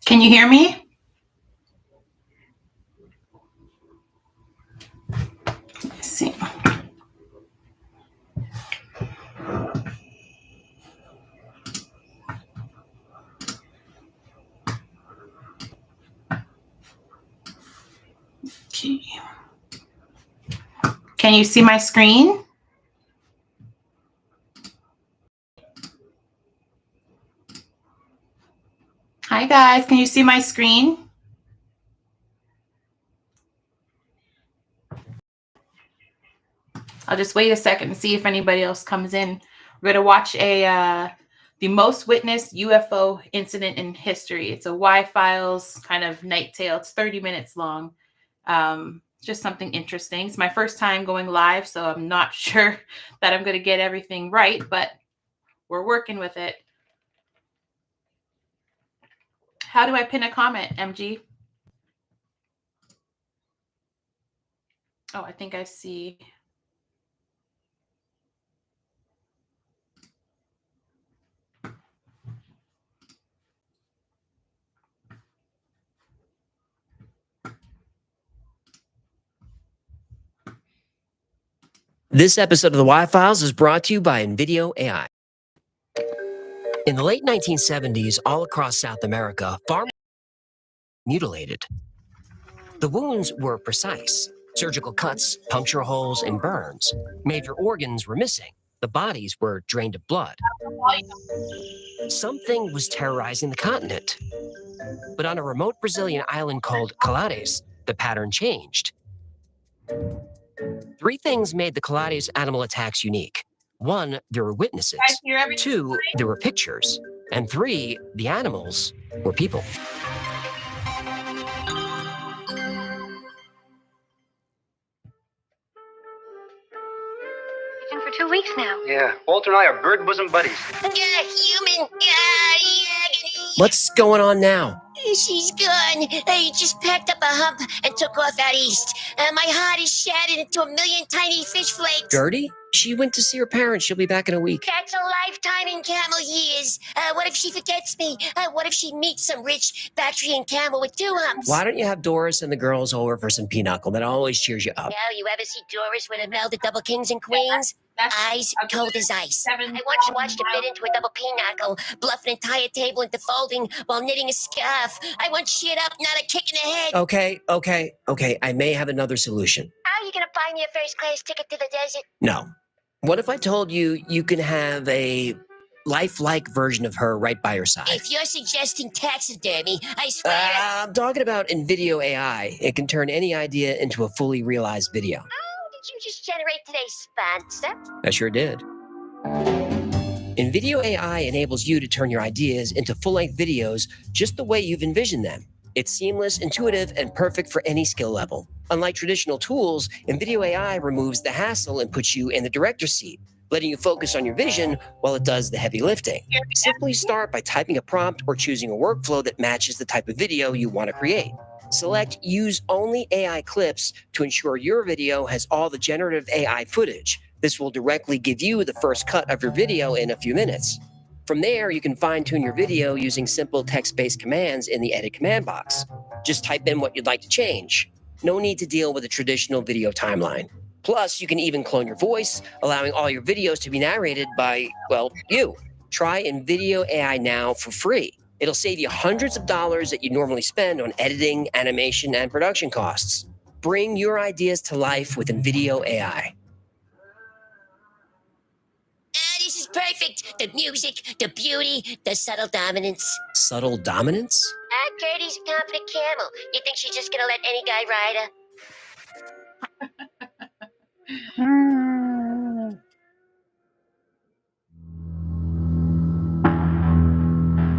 Can you hear me? Let's see. Okay. Can you see my screen? Hi guys, can you see my screen? I'll just wait a second and see if anybody else comes in. We're going to watch the most witnessed UFO incident in history. It's a Y-Files kind of night tale. It's 30 minutes long. Just something interesting. It's my first time going live, so I'm not sure that I'm going to get everything right, but we're working with it. How do I pin a comment, MG? Oh, I think I see. This episode of the Y-Files is brought to you by NVIDIA AI. In the late 1970s, all across South America, farmers were mutilated. The wounds were precise. Surgical cuts, puncture holes, and burns. Major organs were missing. The bodies were drained of blood. Something was terrorizing the continent. But on a remote Brazilian island called Colares, the pattern changed. 3 things made the Colares animal attacks unique. 1, there were witnesses. 2, there were pictures. And 3, the animals were people. For 2 weeks now. Yeah, Walter and I are bird bosom buddies. Human. What's going on now? She's gone. I just packed up a hump and took off out east. My heart is shattered into a million tiny fish flakes. Gertie? She went to see her parents. She'll be back in a week. That's a lifetime in camel years. What if she forgets me? What if she meets some rich Bactrian camel with 2 humps? Why don't you have Doris and the girls over for some pinochle? That always cheers you up. Now, you ever see Doris with a melded double kings and queens? Eyes cold as ice. I once watched her bit into a double pinochle, bluff an entire table into folding while knitting a scarf. I want shit up, not a kick in the head. Okay. I may have another solution. How are you gonna buy me a first-class ticket to the desert? No. What if I told you you can have a lifelike version of her right by your side? If you're suggesting taxidermy, I swear... I'm talking about NVIDIA AI. It can turn any idea into a fully realized video. Did you just generate today's sponsor? I sure did. NVIDIA AI enables you to turn your ideas into full-length videos just the way you've envisioned them. It's seamless, intuitive, and perfect for any skill level. Unlike traditional tools, NVIDIA AI removes the hassle and puts you in the director's seat, letting you focus on your vision while it does the heavy lifting. Simply start by typing a prompt or choosing a workflow that matches the type of video you want to create. Select Use Only AI Clips to ensure your video has all the generative AI footage. This will directly give you the first cut of your video in a few minutes. From there, you can fine-tune your video using simple text-based commands in the Edit command box. Just type in what you'd like to change. No need to deal with a traditional video timeline. Plus, you can even clone your voice, allowing all your videos to be narrated by, well, you. Try NVIDIA AI now for free. It'll save you hundreds of dollars that you normally spend on editing, animation, and production costs. Bring your ideas to life with NVIDIA AI. This is perfect. perfect, the music, the beauty, the subtle dominance. Subtle dominance? Gertie's a confident camel. You think she's just gonna let any guy ride her?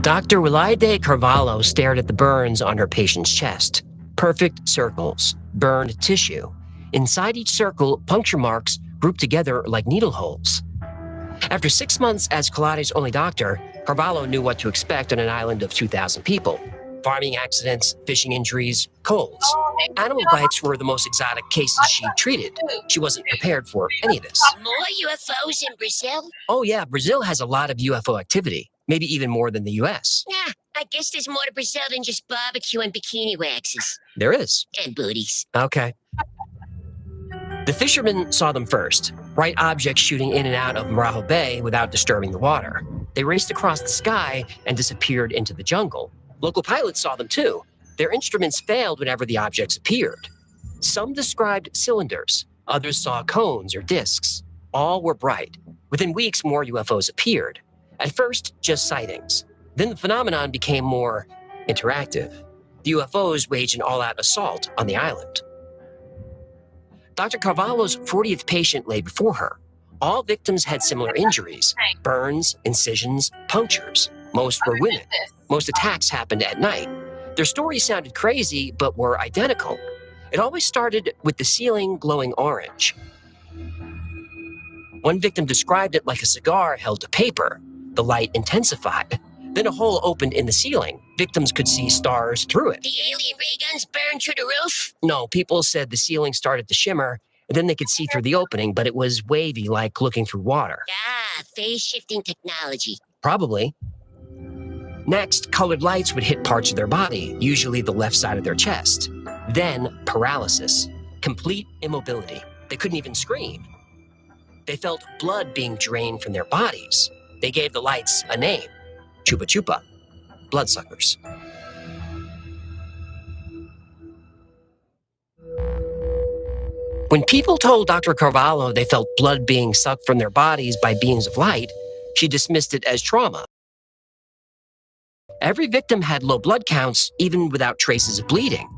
Dr. Walaide Carvalho stared at the burns on her patient's chest. Perfect circles, burned tissue. Inside each circle, puncture marks grouped together like needle holes. After 6 months as Colade's only doctor, Carvalho knew what to expect on an island of 2,000 people. Farming accidents, fishing injuries, colds. Animal bites were the most exotic cases she treated. She wasn't prepared for any of this. More UFOs in Brazil? Oh yeah, Brazil has a lot of UFO activity, maybe even more than the US. Yeah, I guess there's more to Brazil than just barbecue and bikini waxes. There is. And booties. Okay. The fishermen saw them first, bright objects shooting in and out of Marajo Bay without disturbing the water. They raced across the sky and disappeared into the jungle. Local pilots saw them too. Their instruments failed whenever the objects appeared. Some described cylinders, others saw cones or discs. All were bright. Within weeks, more UFOs appeared. At first, just sightings. Then the phenomenon became more interactive. The UFOs waged an all-out assault on the island. Dr. Carvalho's 40th patient lay before her. All victims had similar injuries: burns, incisions, punctures. Most were women. Most attacks happened at night. Their stories sounded crazy, but were identical. It always started with the ceiling glowing orange. One victim described it like a cigar held to paper. The light intensified. Then a hole opened in the ceiling. Victims could see stars through it. The alien ray guns burned through the roof? No, people said the ceiling started to shimmer, and then they could see through the opening, but it was wavy, like looking through water. Ah, phase-shifting technology. Probably. Next, colored lights would hit parts of their body, usually the left side of their chest. Then, paralysis. Complete immobility. They couldn't even scream. They felt blood being drained from their bodies. They gave the lights a name. Chupa Chupa. Bloodsuckers. When people told Dr. Carvalho they felt blood being sucked from their bodies by beings of light, she dismissed it as trauma. Every victim had low blood counts, even without traces of bleeding.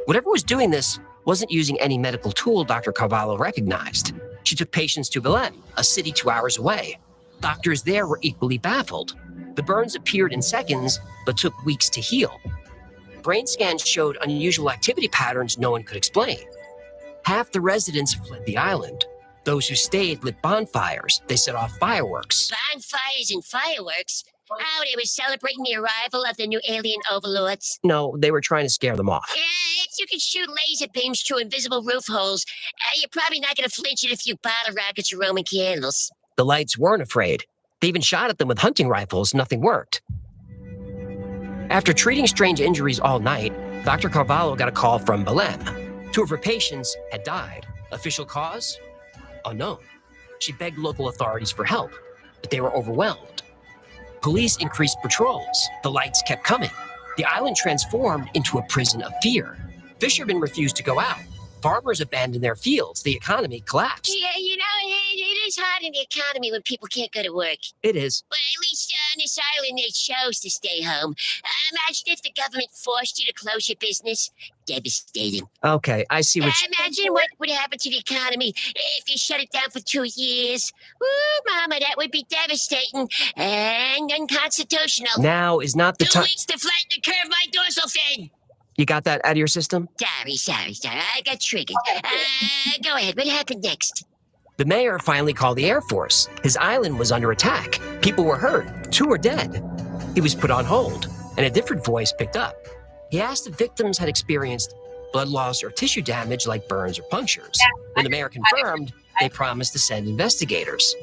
Whatever was doing this wasn't using any medical tool Dr. Carvalho recognized. She took patients to Belém, a city 2 hours away. Doctors there were equally baffled. The burns appeared in seconds, but took weeks to heal. Brain scans showed unusual activity patterns no one could explain. Half the residents fled the island. Those who stayed lit bonfires. They set off fireworks. Bonfires and fireworks? Oh, they were celebrating the arrival of the new alien overlords. No, they were trying to scare them off. Yeah, if you can shoot laser beams through invisible roof holes, you're probably not going to flinch at a few bottle rockets or Roman candles. The lights weren't afraid. They even shot at them with hunting rifles. Nothing worked. After treating strange injuries all night, Dr. Carvalho got a call from Belém. 2 of her patients had died. Official cause? Unknown. She begged local authorities for help, but they were overwhelmed. Police increased patrols. The lights kept coming. The island transformed into a prison of fear. Fishermen refused to go out. Farmers abandoned their fields. The economy collapsed. Yeah, you know, it is hard in the economy when people can't go to work. It is. But at least on this island, they chose to stay home. Imagine if the government forced you to close your business. Devastating. Okay, I see what Imagine what would happen to the economy if you shut it down for 2 years. Ooh, Mama, that would be devastating and unconstitutional. Now is not the 2 time. weeks to flatten the curve of my dorsal fin. You got that out of your system? Sorry. I got triggered. Go ahead. What happened next? The mayor finally called the Air Force. His island was under attack. People were hurt. 2 were dead. He was put on hold, and a different voice picked up. He asked if victims had experienced blood loss or tissue damage like burns or punctures. When the mayor confirmed, they promised to send investigators.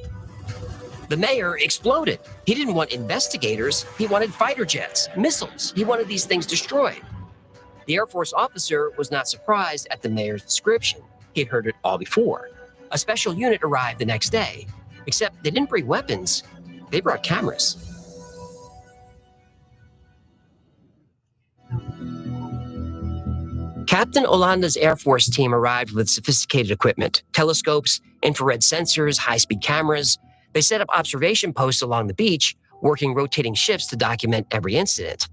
The mayor exploded. He didn't want investigators. He wanted fighter jets, missiles. He wanted these things destroyed. The Air Force officer was not surprised at the mayor's description. He had heard it all before. A special unit arrived the next day, except they didn't bring weapons. They brought cameras. Captain Olanda's Air Force team arrived with sophisticated equipment, telescopes, infrared sensors, high-speed cameras. They set up observation posts along the beach, working rotating shifts to document every incident.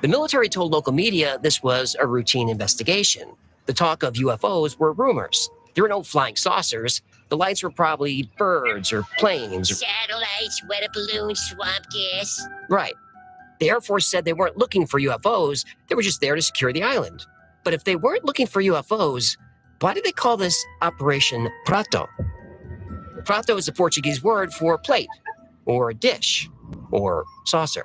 The military told local media this was a routine investigation. The talk of UFOs were rumors. There were no flying saucers. The lights were probably birds or planes. Satellites, weather balloons, swamp gas. Right. The Air Force said they weren't looking for UFOs. They were just there to secure the island. But if they weren't looking for UFOs, why did they call this Operation Prato? Prato is a Portuguese word for plate, or dish, or saucer.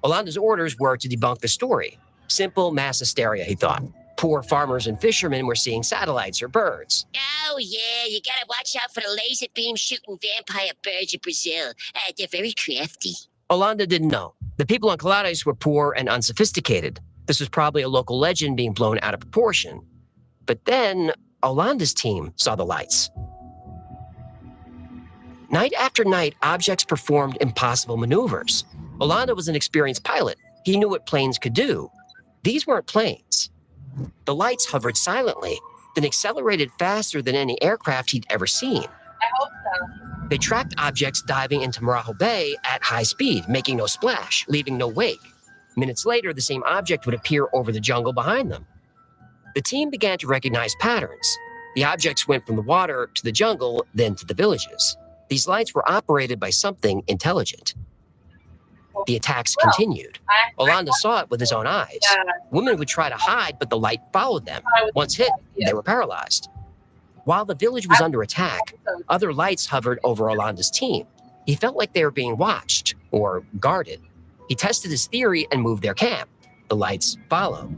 Olanda's orders were to debunk the story. Simple mass hysteria, he thought. Poor farmers and fishermen were seeing satellites or birds. Oh, yeah, you gotta watch out for the laser beam shooting vampire birds in Brazil. They're very crafty. Olanda didn't know. The people on Colares were poor and unsophisticated. This was probably a local legend being blown out of proportion. But then, Olanda's team saw the lights. Night after night, objects performed impossible maneuvers. Olanda was an experienced pilot. He knew what planes could do. These weren't planes. The lights hovered silently, then accelerated faster than any aircraft he'd ever seen. I hope so. They tracked objects diving into Marajo Bay at high speed, making no splash, leaving no wake. Minutes later, the same object would appear over the jungle behind them. The team began to recognize patterns. The objects went from the water to the jungle, then to the villages. These lights were operated by something intelligent. The attacks continued. Olanda saw it with his own eyes. Women would try to hide, but the light followed them. Once hit, they were paralyzed. While the village was under attack, other lights hovered over Olanda's team. He felt like they were being watched or guarded. He tested his theory and moved their camp. The lights followed.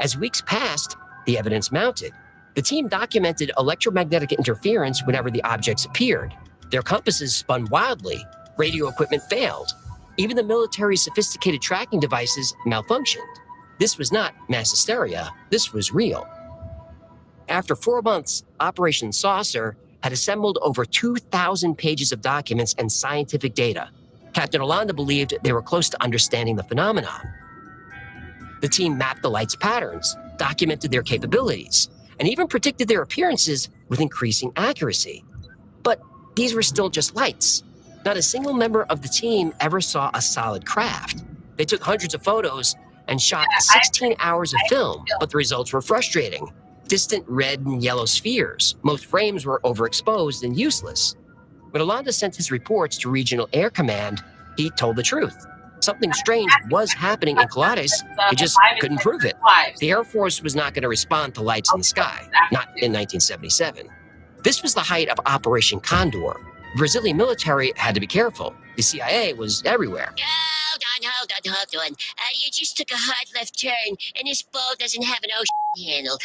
As weeks passed, the evidence mounted. The team documented electromagnetic interference whenever the objects appeared. Their compasses spun wildly. Radio equipment failed. Even the military's sophisticated tracking devices malfunctioned. This was not mass hysteria. This was real. After 4 months, Operation Saucer had assembled over 2,000 pages of documents and scientific data. Captain Olanda believed they were close to understanding the phenomenon. The team mapped the lights' patterns, documented their capabilities, and even predicted their appearances with increasing accuracy. But these were still just lights. Not a single member of the team ever saw a solid craft. They took hundreds of photos and shot 16 hours of film, but the results were frustrating. Distant red and yellow spheres. Most frames were overexposed and useless. When Olanda sent his reports to Regional Air Command, he told the truth. Something strange was happening in Colares. He just couldn't prove it. The Air Force was not going to respond to lights in the sky, not in 1977. This was the height of Operation Condor. The Brazilian military had to be careful. The CIA was everywhere. Hold on. You just took a hard left turn, and this ball doesn't have an handle.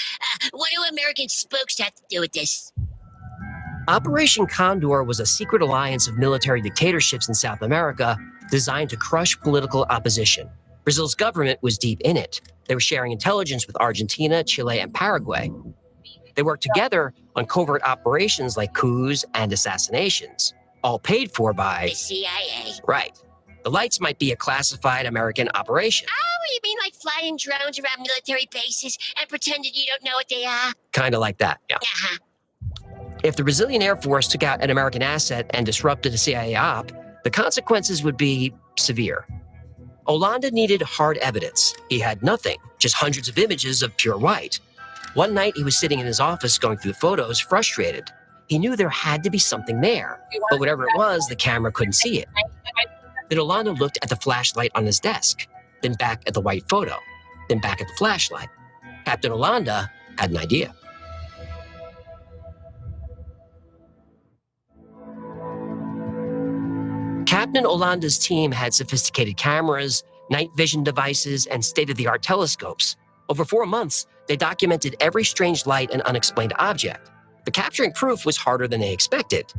What do American spokes have to do with this? Operation Condor was a secret alliance of military dictatorships in South America designed to crush political opposition. Brazil's government was deep in it. They were sharing intelligence with Argentina, Chile, and Paraguay. They worked together on covert operations like coups and assassinations, all paid for by the CIA. Right. The lights might be a classified American operation. Oh, you mean like flying drones around military bases and pretending you don't know what they are? Kind of like that, yeah. Uh-huh. If the Brazilian Air Force took out an American asset and disrupted a CIA op, the consequences would be severe. Olanda needed hard evidence. He had nothing, just hundreds of images of pure white. One night, he was sitting in his office going through the photos, frustrated. He knew there had to be something there, but whatever it was, the camera couldn't see it. Then Olanda looked at the flashlight on his desk, then back at the white photo, then back at the flashlight. Captain Olanda had an idea. Captain Olanda's team had sophisticated cameras, night vision devices, and state-of-the-art telescopes. Over 4 months, they documented every strange light and unexplained object. But capturing proof was harder than they expected.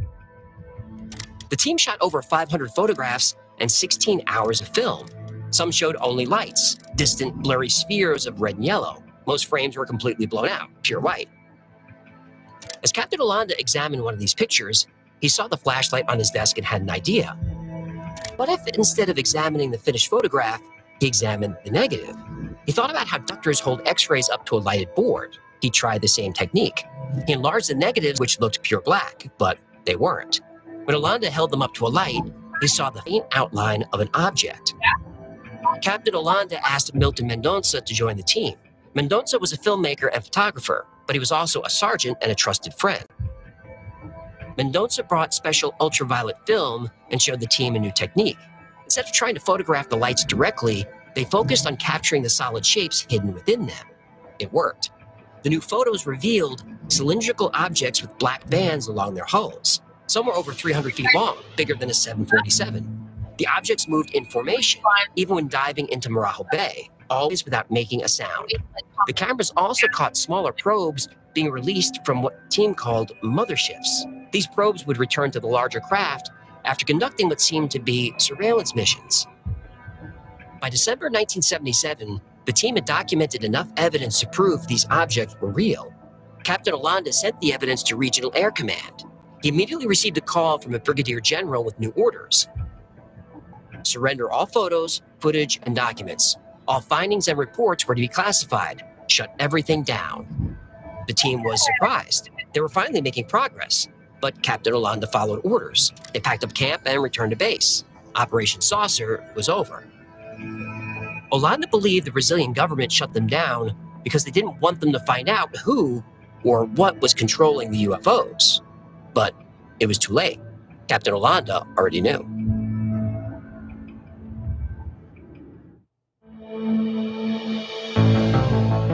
The team shot over 500 photographs and 16 hours of film. Some showed only lights, distant, blurry spheres of red and yellow. Most frames were completely blown out, pure white. As Captain Olanda examined one of these pictures, he saw the flashlight on his desk and had an idea. What if instead of examining the finished photograph, he examined the negative? He thought about how doctors hold X-rays up to a lighted board. He tried the same technique. He enlarged the negatives, which looked pure black, but they weren't. When Olanda held them up to a light, he saw the faint outline of an object. Captain Olanda asked Milton Mendonça to join the team. Mendonça was a filmmaker and photographer, but he was also a sergeant and a trusted friend. Mendonça brought special ultraviolet film and showed the team a new technique. Instead of trying to photograph the lights directly, they focused on capturing the solid shapes hidden within them. It worked. The new photos revealed cylindrical objects with black bands along their hulls. Some were over 300 feet long, bigger than a 747. The objects moved in formation, even when diving into Marajo Bay, always without making a sound. The cameras also caught smaller probes being released from what the team called motherships. These probes would return to the larger craft after conducting what seemed to be surveillance missions. By December 1977, the team had documented enough evidence to prove these objects were real. Captain Olanda sent the evidence to Regional Air Command. He immediately received a call from a brigadier general with new orders. Surrender all photos, footage, and documents. All findings and reports were to be classified. Shut everything down. The team was surprised. They were finally making progress, but Captain Olanda followed orders. They packed up camp and returned to base. Operation Saucer was over. Olanda believed the Brazilian government shut them down because they didn't want them to find out who or what was controlling the UFOs. But it was too late. Captain Olanda already knew.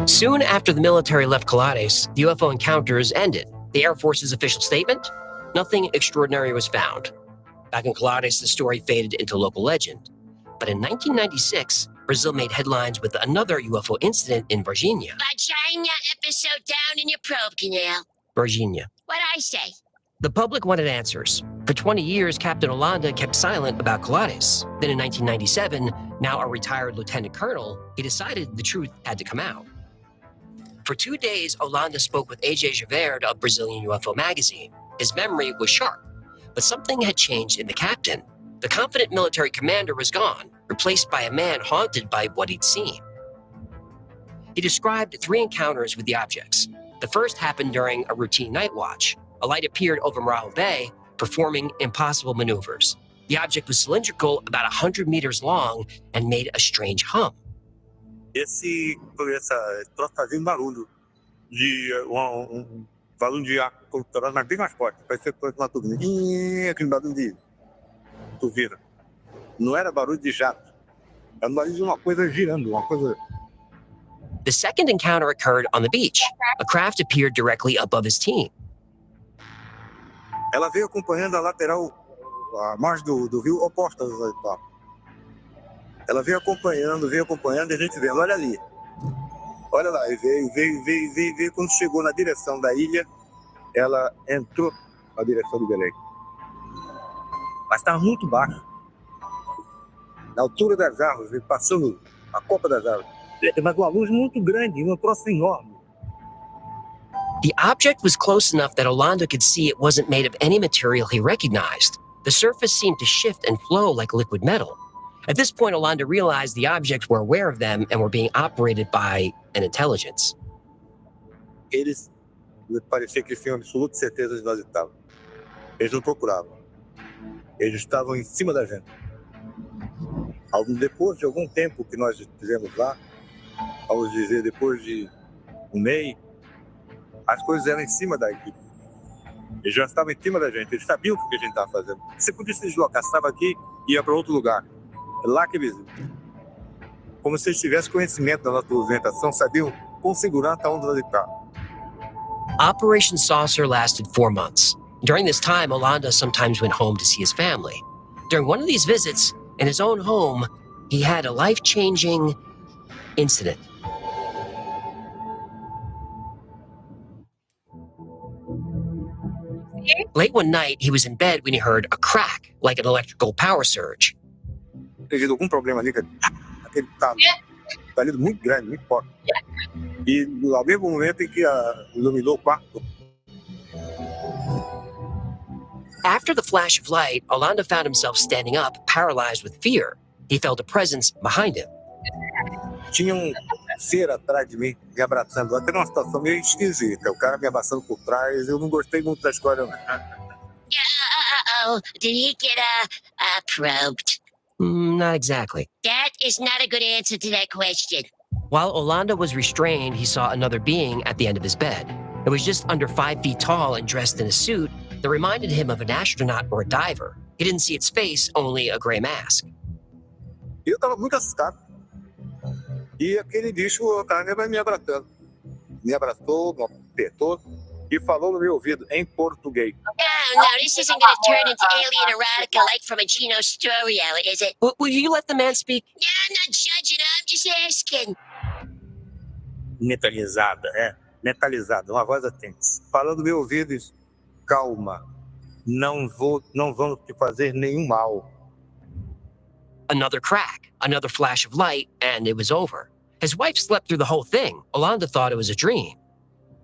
Soon after the military left Colades, the UFO encounters ended. The Air Force's official statement? Nothing extraordinary was found. Back in Colades, the story faded into local legend. But in 1996, Brazil made headlines with another UFO incident in Varginha. Vagina episode down in your probe canal. Varginha. What'd I say? The public wanted answers. For 20 years, Captain Olanda kept silent about Colades. Then in 1997, now a retired lieutenant colonel, he decided the truth had to come out. For 2 days, Olanda spoke with A.J. Javert of Brazilian UFO magazine. His memory was sharp, but something had changed in the captain. The confident military commander was gone, replaced by a man haunted by what he'd seen. He described 3 encounters with the objects. The first happened during a routine night watch. A light appeared over Marajo Bay, performing impossible maneuvers. The object was cylindrical, about 100 meters long, and made a strange hum. Esse troço fazia barulho de barulho de ar cultural, mas bem mais forte. Parecia coisa de uma turbina. Aquele barulho de turbina. Não era barulho de jato. Era barulho de uma coisa girando, uma coisa. The second encounter occurred on the beach. A craft appeared directly above his team. Ela veio acompanhando a lateral, a margem do rio oposta do Itaú. Ela veio acompanhando, e a gente vendo, olha ali. Olha lá, e veio. Quando chegou na direção da ilha, ela entrou na direção do Belém. Mas estava muito baixo. Na altura das árvores, passando a copa das árvores. Mas uma luz muito grande, uma troço enorme. The object was close enough that Olanda could see it wasn't made of any material he recognized. The surface seemed to shift and flow like liquid metal. At this point, Olanda realized the objects were aware of them and were being operated by an intelligence. Eles parecia que tinham absoluta certeza de nós estávamos. Eles não procuravam. Eles estavam em cima da gente. Depois de algum tempo que nós estivemos lá, vamos dizer, depois de um mês, as coisas eram em cima da equipe. Eles já estavam em cima da gente, eles sabiam o que a gente estava fazendo. Você podia se deslocar, estava aqui e ia para outro lugar. Lá que eles... Como se eles tivessem conhecimento da nossa movimentação, sabiam com segurança onde nós estávamos. Operation Saucer lasted 4 months. During this time, Olanda sometimes went home to see his family. During one of these visits, in his own home, he had a life-changing incident. Late one night, he was in bed when he heard a crack, like an electrical power surge. Teve algum problema ali, aquele talido muito grande, muito forte. E ao mesmo momento em que iluminou o quarto. After the flash of light, Olanda found himself standing up, paralyzed with fear. He felt a presence behind him. Tinha ser atrás de mim, me abraçando. Até uma situação meio esquisita. O cara me abraçando por trás. Eu não gostei muito da história, não. Uh-oh. Did he get probed? Not exactly. That is not a good answer to that question. While Olanda was restrained, he saw another being at the end of his bed. It was just under 5 feet tall and dressed in a suit that reminded him of an astronaut or a diver. He didn't see its face, only a gray mask. Eu estava muito assustado. E aquele bicho, o cara vai me abraçando. Me abraçou, me apertou e falou no meu ouvido, em português. No, this isn't gonna turn into alien erotica like from a Gino story hour, is it? Will you let the man speak? Yeah, I'm not judging, I'm just asking. Metalizada, metalizada, uma voz atenta. Falando no meu ouvido isso, calma, não vamos te fazer nenhum mal. Another crack, another flash of light, and it was over. His wife slept through the whole thing. Olanda thought it was a dream.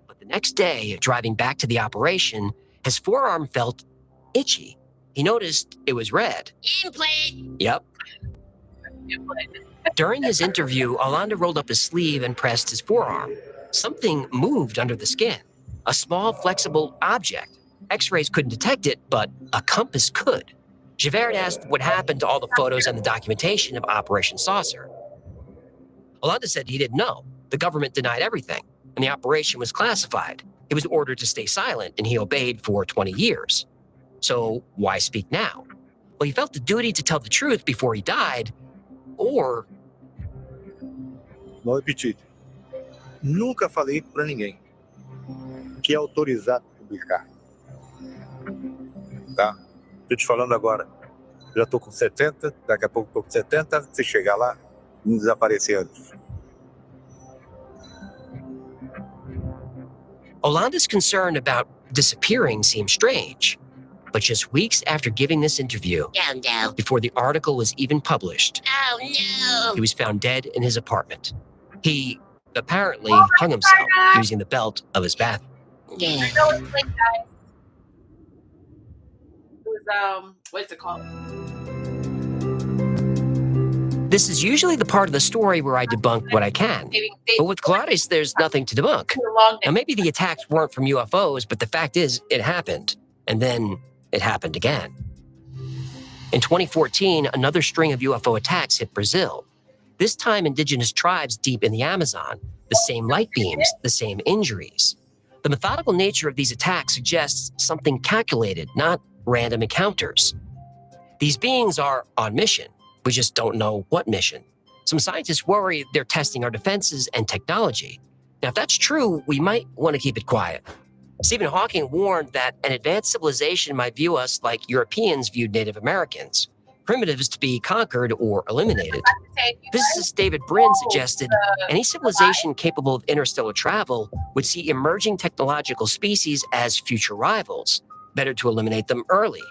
But the next day, driving back to the operation, his forearm felt itchy. He noticed it was red. Implant. Yep. During his interview, Olanda rolled up his sleeve and pressed his forearm. Something moved under the skin. A small, flexible object. X-rays couldn't detect it, but a compass could. Javert asked what happened to all the photos and the documentation of Operation Saucer. Olanda said he didn't know. The government denied everything, and the operation was classified. He was ordered to stay silent, and he obeyed for 20 years. So why speak now? Well, he felt the duty to tell the truth before he died, or... Vou repetir. Nunca falei para ninguém que é autorizado a publicar. Tá? Tô te falando agora. Já tô com 70, daqui a pouco tô com 70. Se chegar lá, não desaparecer antes. Olanda's concern about disappearing seemed strange. But just weeks after giving this interview, Oh no. before the article was even published, Oh no. he was found dead in his apartment. He apparently hung himself using the belt of his bathroom. Yeah. I know it's like that. It was what is it called? This is usually the part of the story where I debunk what I can. But with Gladys, there's nothing to debunk. Now, maybe the attacks weren't from UFOs, but the fact is, it happened. And then it happened again. In 2014, another string of UFO attacks hit Brazil. This time, indigenous tribes deep in the Amazon, the same light beams, the same injuries. The methodical nature of these attacks suggests something calculated, not random encounters. These beings are on mission. We just don't know what mission. Some scientists worry they're testing our defenses and technology. Now, if that's true, we might want to keep it quiet. Stephen Hawking warned that an advanced civilization might view us like Europeans viewed Native Americans, primitives to be conquered or eliminated. Physicist David Brin suggested any civilization capable of interstellar travel would see emerging technological species as future rivals. Better to eliminate them early.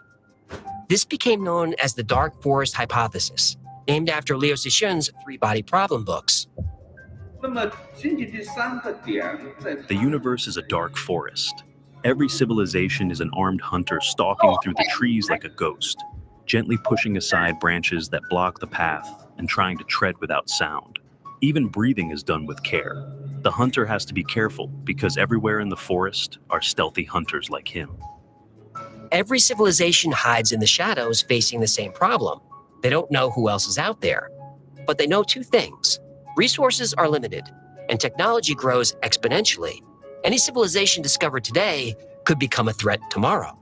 This became known as the Dark Forest Hypothesis, named after Leo Cixin's three-body problem books. The universe is a dark forest. Every civilization is an armed hunter stalking through the trees like a ghost, gently pushing aside branches that block the path and trying to tread without sound. Even breathing is done with care. The hunter has to be careful because everywhere in the forest are stealthy hunters like him. Every civilization hides in the shadows facing the same problem. They don't know who else is out there. But they know two things. Resources are limited, and technology grows exponentially. Any civilization discovered today could become a threat tomorrow.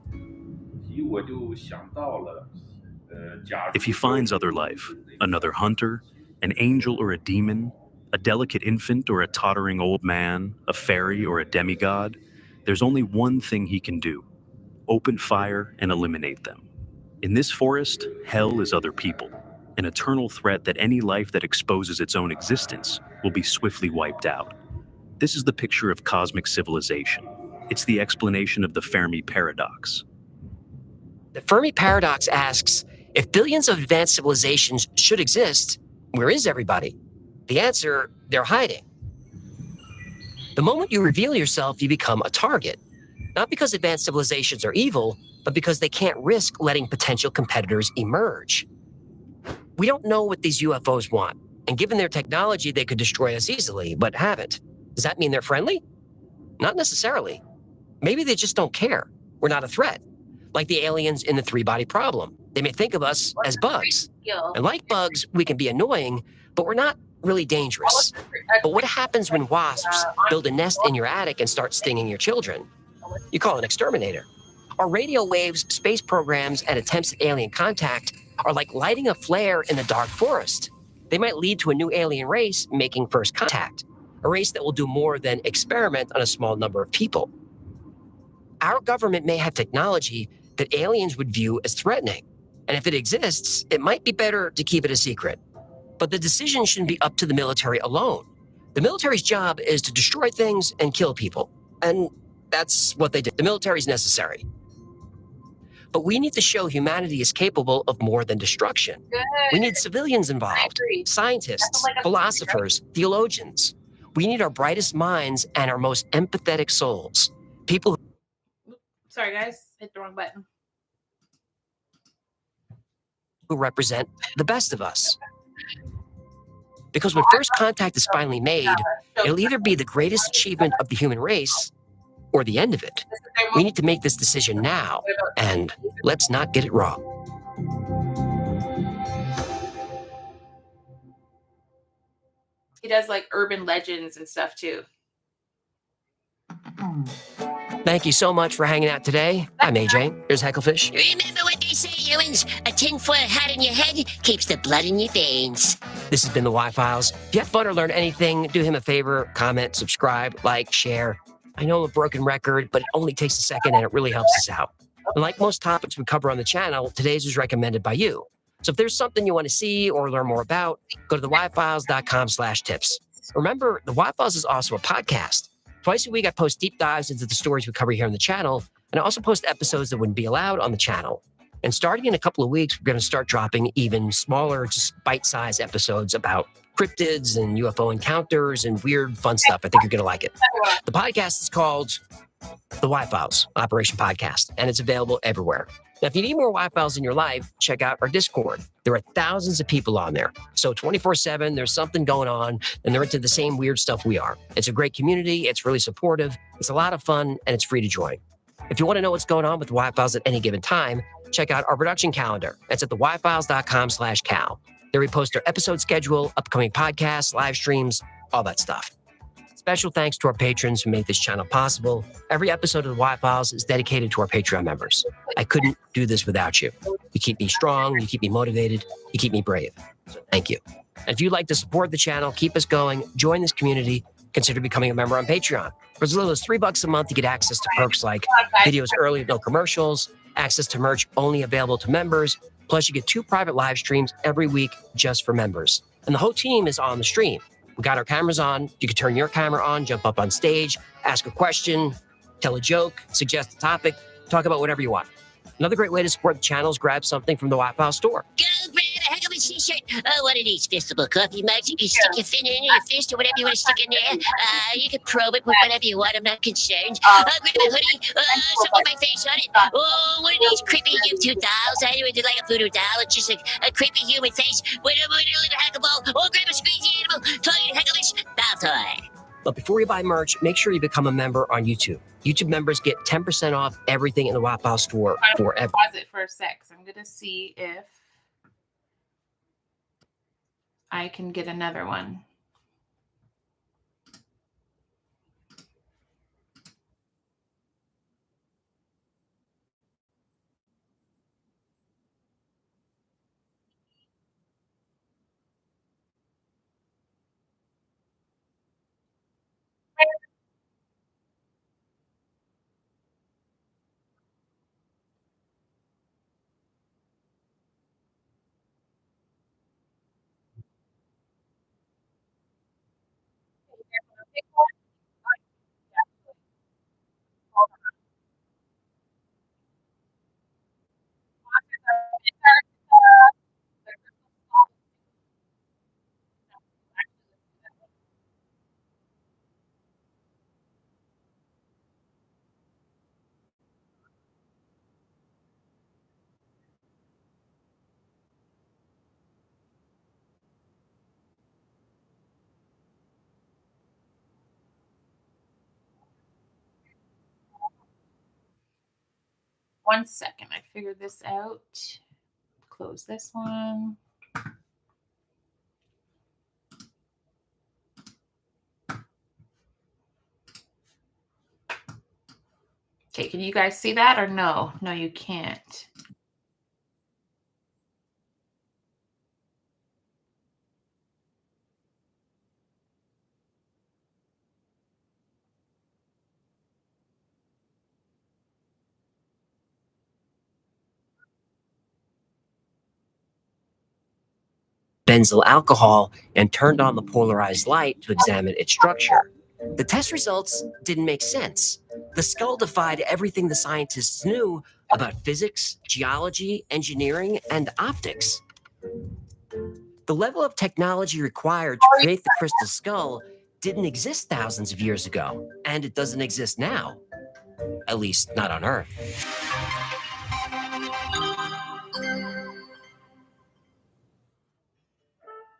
If he finds other life, another hunter, an angel or a demon, a delicate infant or a tottering old man, a fairy or a demigod, there's only one thing he can do: open fire and eliminate them. In this forest, hell is other people, an eternal threat that any life that exposes its own existence will be swiftly wiped out. This is the picture of cosmic civilization. It's the explanation of the Fermi paradox. The Fermi paradox asks, if billions of advanced civilizations should exist, where is everybody? The answer, they're hiding. The moment you reveal yourself, you become a target. Not because advanced civilizations are evil, but because they can't risk letting potential competitors emerge. We don't know what these UFOs want. And given their technology, they could destroy us easily, but haven't. Does that mean they're friendly? Not necessarily. Maybe they just don't care. We're not a threat. Like the aliens in the three-body problem. They may think of us as bugs. And like bugs, we can be annoying, but we're not really dangerous. But what happens when wasps build a nest in your attic and start stinging your children? You call an exterminator. Our radio waves, space programs, and attempts at alien contact are like lighting a flare in the dark forest. They might lead to a new alien race making first contact, a race that will do more than experiment on a small number of people. Our government may have technology that aliens would view as threatening, and if it exists, it might be better to keep it a secret. But the decision shouldn't be up to the military alone. The military's job is to destroy things and kill people, and that's what they do. The military is necessary. But we need to show humanity is capable of more than destruction. We need civilians involved, scientists, philosophers, theologians. We need our brightest minds and our most empathetic souls. People Sorry, guys. Hit the wrong button. who represent the best of us. Because when first contact is finally made, it'll either be the greatest achievement of the human race or the end of it. We need to make this decision now, and let's not get it wrong. He does like urban legends and stuff too. Thank you so much for hanging out today. I'm AJ. Here's Hecklefish. Remember what they say, humans? A tinfoil hat in your head keeps the blood in your veins. This has been the Y-Files. If you had fun or learned anything, do him a favor, comment, subscribe, like, share. I know I'm a broken record, but it only takes a second and it really helps us out. And like most topics we cover on the channel, today's was recommended by you. So if there's something you want to see or learn more about, go to theyfiles.com/tips. Remember, the Y-Files is also a podcast. Twice a week, I post deep dives into the stories we cover here on the channel, and I also post episodes that wouldn't be allowed on the channel. And starting in a couple of weeks, we're going to start dropping even smaller, just bite-sized episodes about cryptids and UFO encounters and weird, fun stuff. I think you're going to like it. The podcast is called The Y-Files, Operation Podcast, and it's available everywhere. Now, if you need more Y-Files in your life, check out our Discord. There are thousands of people on there. So 24/7, there's something going on, and they're into the same weird stuff we are. It's a great community. It's really supportive. It's a lot of fun, and it's free to join. If you want to know what's going on with Y-Files at any given time, check out our production calendar. That's at theyfiles.com/cal. There we post our episode schedule, upcoming podcasts, live streams, all that stuff. Special thanks to our patrons who make this channel possible. Every episode of the Y-Files is dedicated to our Patreon members. I couldn't do this without you. You keep me strong, you keep me motivated, you keep me brave. So thank you. And if you'd like to support the channel, keep us going, join this community, consider becoming a member on Patreon. For as little as $3 a month, you get access to perks like videos early with no commercials, access to merch only available to members, plus you get 2 private live streams every week just for members. And the whole team is on the stream. We got our cameras on. You can turn your camera on, jump up on stage, ask a question, tell a joke, suggest a topic, talk about whatever you want. Another great way to support the channel is grab something from the Y-Files store. Go grab a heck of a t-shirt. Oh, one of these fistable coffee mugs. You can stick your fin in your fist or whatever you want to stick in there. You can probe it with whatever you want. I'm not concerned. Grab a hoodie. Something with my face on it. Oh, one of these creepy YouTube dolls. I do like a voodoo doll. It's just a creepy human face with a little hackable. Oh, grab a squeezy animal. Toy hecklish doll toy. But before you buy merch, make sure you become a member on YouTube. YouTube members get 10% off everything in the Y-Files store forever. Pause it for a sec. I'm going to see if I can get another one. 1 second. I figured this out. Close this one. Okay, can you guys see that or no? No, you can't. Benzyl alcohol and turned on the polarized light to examine its structure. The test results didn't make sense. The skull defied everything the scientists knew about physics, geology, engineering, and optics. The level of technology required to create the crystal skull didn't exist thousands of years ago, and it doesn't exist now. At least not on Earth.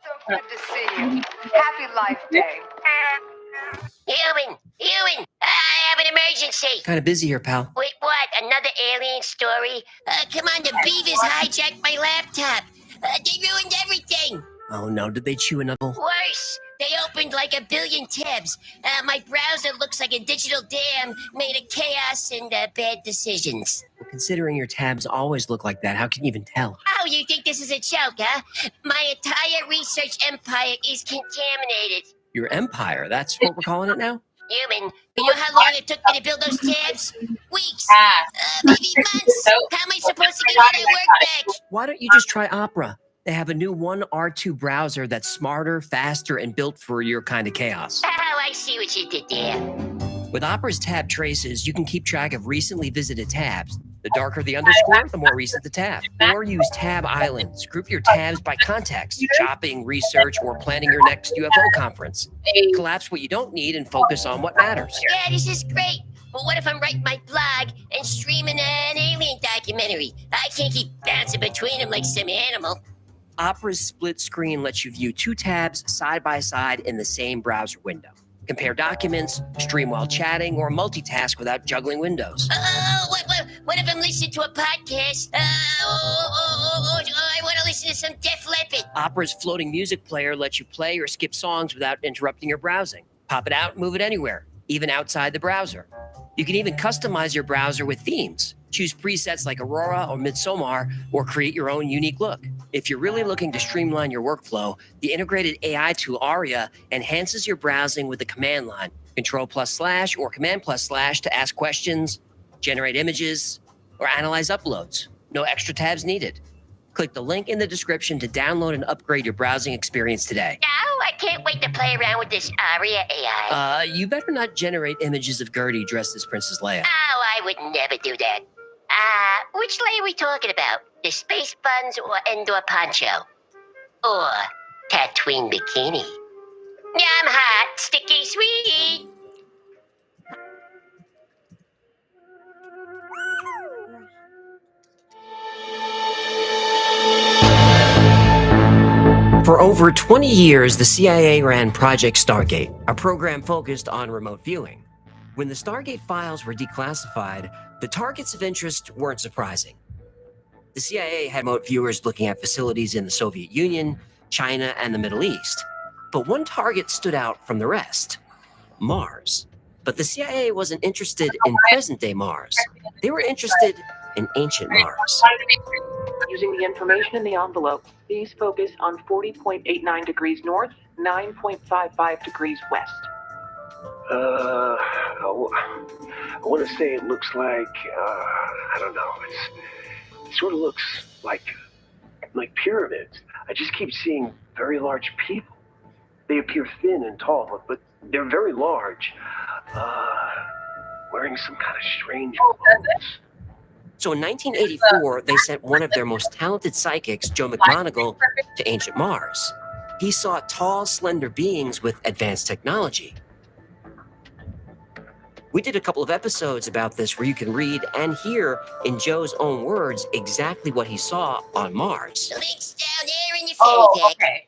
So good to see you. Happy Life Day. Human! I have an emergency! Kind of busy here, pal. Wait, what? Another alien story? Come on, the beavers hijacked my laptop. They ruined everything. Oh no, did they chew another? Worse, they opened like 1 billion tabs. My browser looks like a digital dam made of chaos and bad decisions. Well, considering your tabs always look like that, how can you even tell? Oh, you think this is a joke, huh? My entire research empire is contaminated. Your empire, that's what we're calling it now? Human, you know how long it took me to build those tabs? Weeks, maybe months. How am I supposed to get all that work back? Why don't you just try Opera? They have a new 1R2 browser that's smarter, faster, and built for your kind of chaos. Oh, I see what you did there. With Opera's tab traces, you can keep track of recently visited tabs. The darker the underscore, the more recent the tab. Or use tab islands. Group your tabs by context, shopping, research, or planning your next UFO conference. Collapse what you don't need and focus on what matters. Yeah, this is great. But what if I'm writing my blog and streaming an alien documentary? I can't keep bouncing between them like some animal. Opera's split screen lets you view 2 tabs side by side in the same browser window. Compare documents, stream while chatting, or multitask without juggling windows. What if I'm listening to a podcast? I want to listen to some Def Leppard. Opera's floating music player lets you play or skip songs without interrupting your browsing. Pop it out and move it anywhere, even outside the browser. You can even customize your browser with themes. Choose presets like Aurora or Midsommar, or create your own unique look. If you're really looking to streamline your workflow, the integrated AI tool Aria enhances your browsing with the command line. Control+/ or Command+/ to ask questions, generate images, or analyze uploads. No extra tabs needed. Click the link in the description to download and upgrade your browsing experience today. Oh, I can't wait to play around with this Aria AI. You better not generate images of Gertie dressed as Princess Leia. Oh, I would never do that. Which Leia are we talking about? The space buns or Endor poncho? Or Tatooine bikini? Yeah, I'm hot, sticky, sweet. For over 20 years, the CIA ran Project Stargate, a program focused on remote viewing. When the Stargate files were declassified, the targets of interest weren't surprising. The CIA had remote viewers looking at facilities in the Soviet Union, China, and the Middle East. But one target stood out from the rest: Mars. But the CIA wasn't interested in present-day Mars. They were interested in ancient Mars. Using the information in the envelope, these focus on 40.89 degrees north, 9.55 degrees west. I want to say it looks like, I don't know, it sort of looks like pyramids. I just keep seeing very large people. They appear thin and tall, but they're very large, wearing some kind of strange clothes. So in 1984, they sent one of their most talented psychics, Joe McMoneagle, to ancient Mars. He saw tall, slender beings with advanced technology. We did a couple of episodes about this where you can read and hear in Joe's own words exactly what he saw on Mars. Links down there in your okay.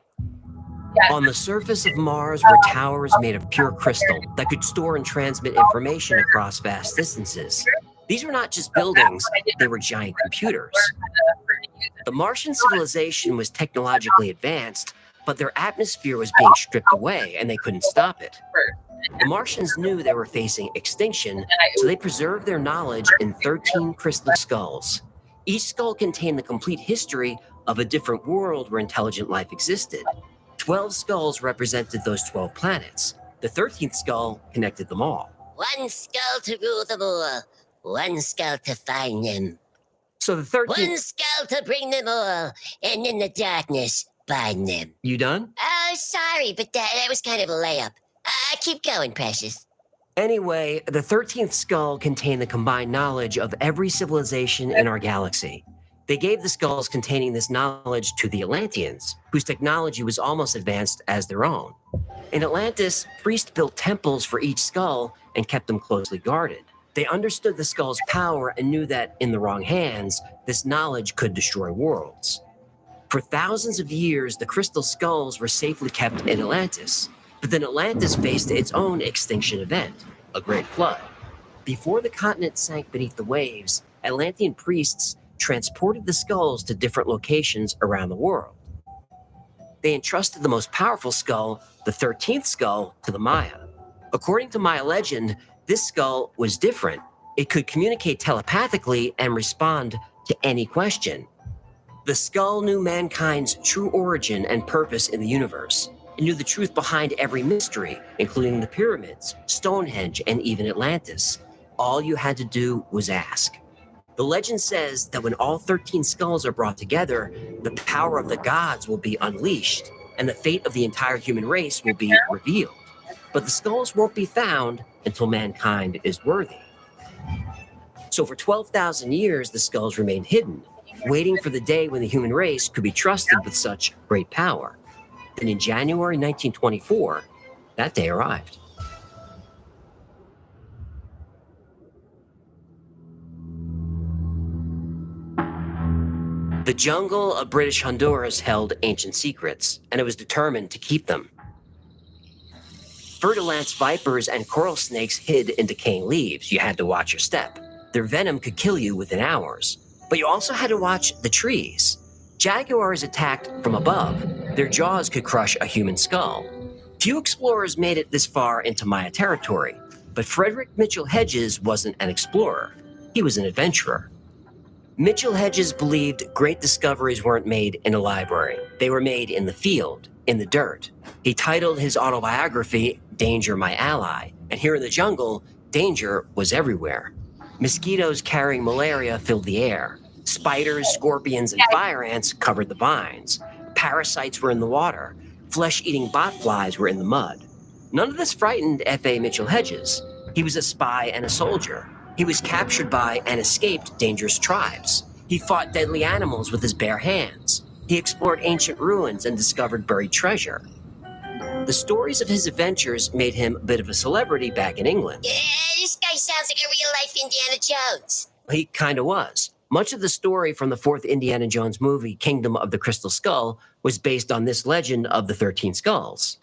On the surface of Mars were towers made of pure crystal that could store and transmit information across vast distances. These were not just buildings, they were giant computers. The Martian civilization was technologically advanced, but their atmosphere was being stripped away and they couldn't stop it. The Martians knew they were facing extinction, so they preserved their knowledge in 13 crystal skulls. Each skull contained the complete history of a different world where intelligent life existed. 12 skulls represented those 12 planets. The 13th skull connected them all. One skull to rule them all. One skull to find them. So the 13th... One skull to bring them all. And in the darkness, find them. You done? Oh, sorry, but that was kind of a layup. Keep going, Precious. Anyway, the 13th skull contained the combined knowledge of every civilization in our galaxy. They gave the skulls containing this knowledge to the Atlanteans, whose technology was almost advanced as their own. In Atlantis, priests built temples for each skull and kept them closely guarded. They understood the skull's power and knew that, in the wrong hands, this knowledge could destroy worlds. For thousands of years, the crystal skulls were safely kept in Atlantis. But then Atlantis faced its own extinction event, a great flood. Before the continent sank beneath the waves, Atlantean priests transported the skulls to different locations around the world. They entrusted the most powerful skull, the 13th skull, to the Maya. According to Maya legend, this skull was different. It could communicate telepathically and respond to any question. The skull knew mankind's true origin and purpose in the universe. It knew the truth behind every mystery, including the pyramids, Stonehenge, and even Atlantis. All you had to do was ask. The legend says that when all 13 skulls are brought together, the power of the gods will be unleashed, and the fate of the entire human race will be revealed. But the skulls won't be found until mankind is worthy. So for 12,000 years, the skulls remained hidden, waiting for the day when the human race could be trusted with such great power. Then in January 1924, that day arrived. The jungle of British Honduras held ancient secrets, and it was determined to keep them. Fer-de-lance vipers and coral snakes hid in decaying leaves. You had to watch your step. Their venom could kill you within hours, but you also had to watch the trees. Jaguars attacked from above. Their jaws could crush a human skull. Few explorers made it this far into Maya territory, but Frederick Mitchell Hedges wasn't an explorer. He was an adventurer. Mitchell Hedges believed great discoveries weren't made in a library. They were made in the field, in the dirt. He titled his autobiography, Danger My Ally, and here in the jungle, danger was everywhere. Mosquitoes carrying malaria filled the air. Spiders, scorpions, and fire ants covered the vines. Parasites were in the water. Flesh-eating botflies were in the mud. None of this frightened F.A. Mitchell Hedges. He was a spy and a soldier. He was captured by and escaped dangerous tribes. He fought deadly animals with his bare hands. He explored ancient ruins and discovered buried treasure. The stories of his adventures made him a bit of a celebrity back in England. Yeah, this guy sounds like a real-life Indiana Jones. He kind of was. Much of the story from the fourth Indiana Jones movie, Kingdom of the Crystal Skull, was based on this legend of the 13 skulls.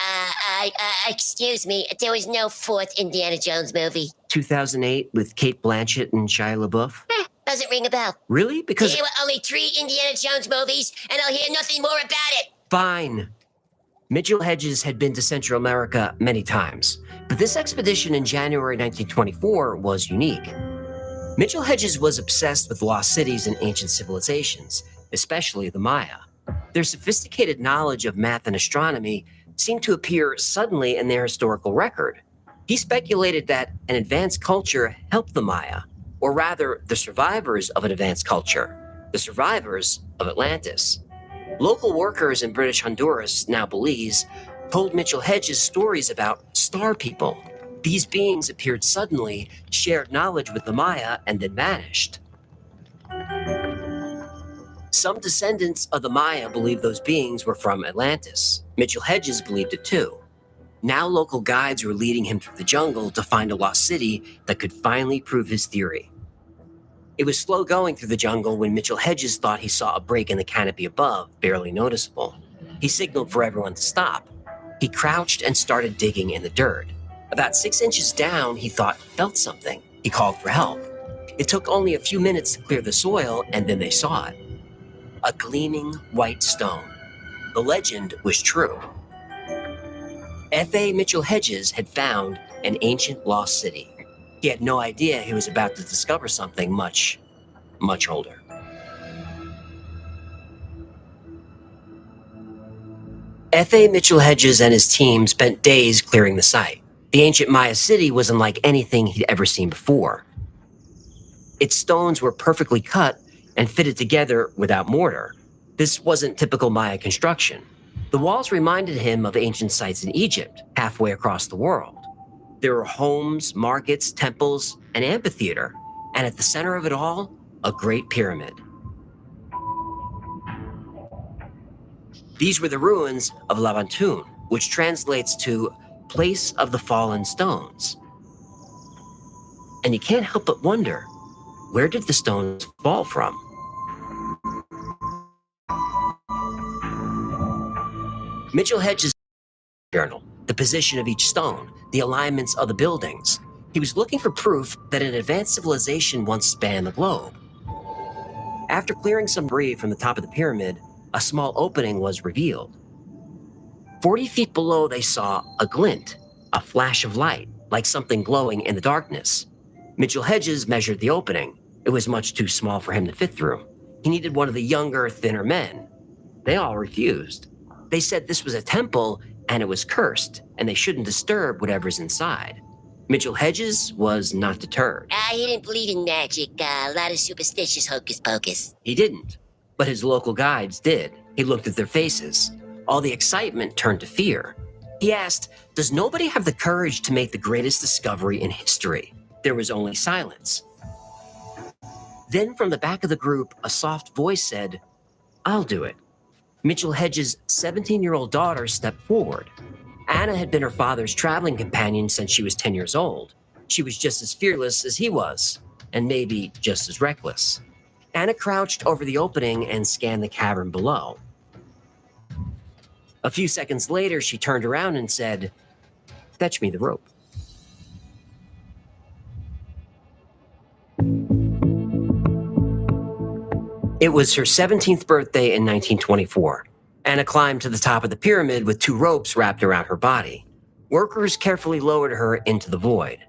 Excuse me, there was no fourth Indiana Jones movie. 2008 with Kate Blanchett and Shia LaBeouf? Doesn't ring a bell. Really? Because... There were only 3 Indiana Jones movies, and I'll hear nothing more about it. Fine. Mitchell Hedges had been to Central America many times, but this expedition in January 1924 was unique. Mitchell Hedges was obsessed with lost cities and ancient civilizations, especially the Maya. Their sophisticated knowledge of math and astronomy seemed to appear suddenly in their historical record. He speculated that an advanced culture helped the Maya, or rather, the survivors of an advanced culture, the survivors of Atlantis. Local workers in British Honduras, now Belize, told Mitchell Hedges stories about star people. These beings appeared suddenly, shared knowledge with the Maya, and then vanished. Some descendants of the Maya believed those beings were from Atlantis. Mitchell Hedges believed it too. Now local guides were leading him through the jungle to find a lost city that could finally prove his theory. It was slow going through the jungle when Mitchell Hedges thought he saw a break in the canopy above, barely noticeable. He signaled for everyone to stop. He crouched and started digging in the dirt. About 6 inches down, he felt something. He called for help. It took only a few minutes to clear the soil, and then they saw it. A gleaming white stone. The legend was true. F.A. Mitchell Hedges had found an ancient lost city. He had no idea he was about to discover something much, much older. F.A. Mitchell Hedges and his team spent days clearing the site. The ancient Maya city was unlike anything he'd ever seen before. Its stones were perfectly cut and fitted together without mortar. This wasn't typical Maya construction. The walls reminded him of ancient sites in Egypt, halfway across the world. There were homes, markets, temples, an amphitheater, and at the center of it all, a great pyramid. These were the ruins of Lavantun, which translates to place of the fallen stones. And you can't help but wonder, where did the stones fall from? Mitchell Hedges' journal, the position of each stone, the alignments of the buildings. He was looking for proof that an advanced civilization once spanned the globe. After clearing some debris from the top of the pyramid, a small opening was revealed. 40 feet below, they saw a glint, a flash of light, like something glowing in the darkness. Mitchell Hedges measured the opening. It was much too small for him to fit through. He needed one of the younger, thinner men. They all refused. They said this was a temple and it was cursed, and they shouldn't disturb whatever's inside. Mitchell Hedges was not deterred. He didn't believe in magic, a lot of superstitious hocus pocus. He didn't, but his local guides did. He looked at their faces. All the excitement turned to fear. He asked, does nobody have the courage to make the greatest discovery in history? There was only silence. Then from the back of the group, a soft voice said, I'll do it. Mitchell Hedges' 17-year-old daughter stepped forward. Anna had been her father's traveling companion since she was 10 years old. She was just as fearless as he was, and maybe just as reckless. Anna crouched over the opening and scanned the cavern below. A few seconds later, she turned around and said, fetch me the rope. It was her 17th birthday in 1924. Anna climbed to the top of the pyramid with 2 ropes wrapped around her body. Workers carefully lowered her into the void.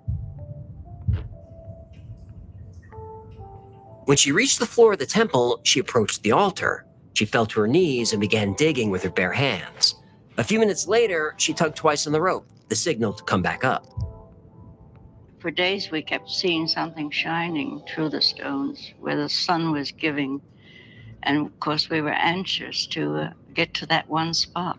When she reached the floor of the temple, she approached the altar. She fell to her knees and began digging with her bare hands. A few minutes later, she tugged twice on the rope, the signal to come back up. For days, we kept seeing something shining through the stones where the sun was giving. And of course, we were anxious to get to that one spot.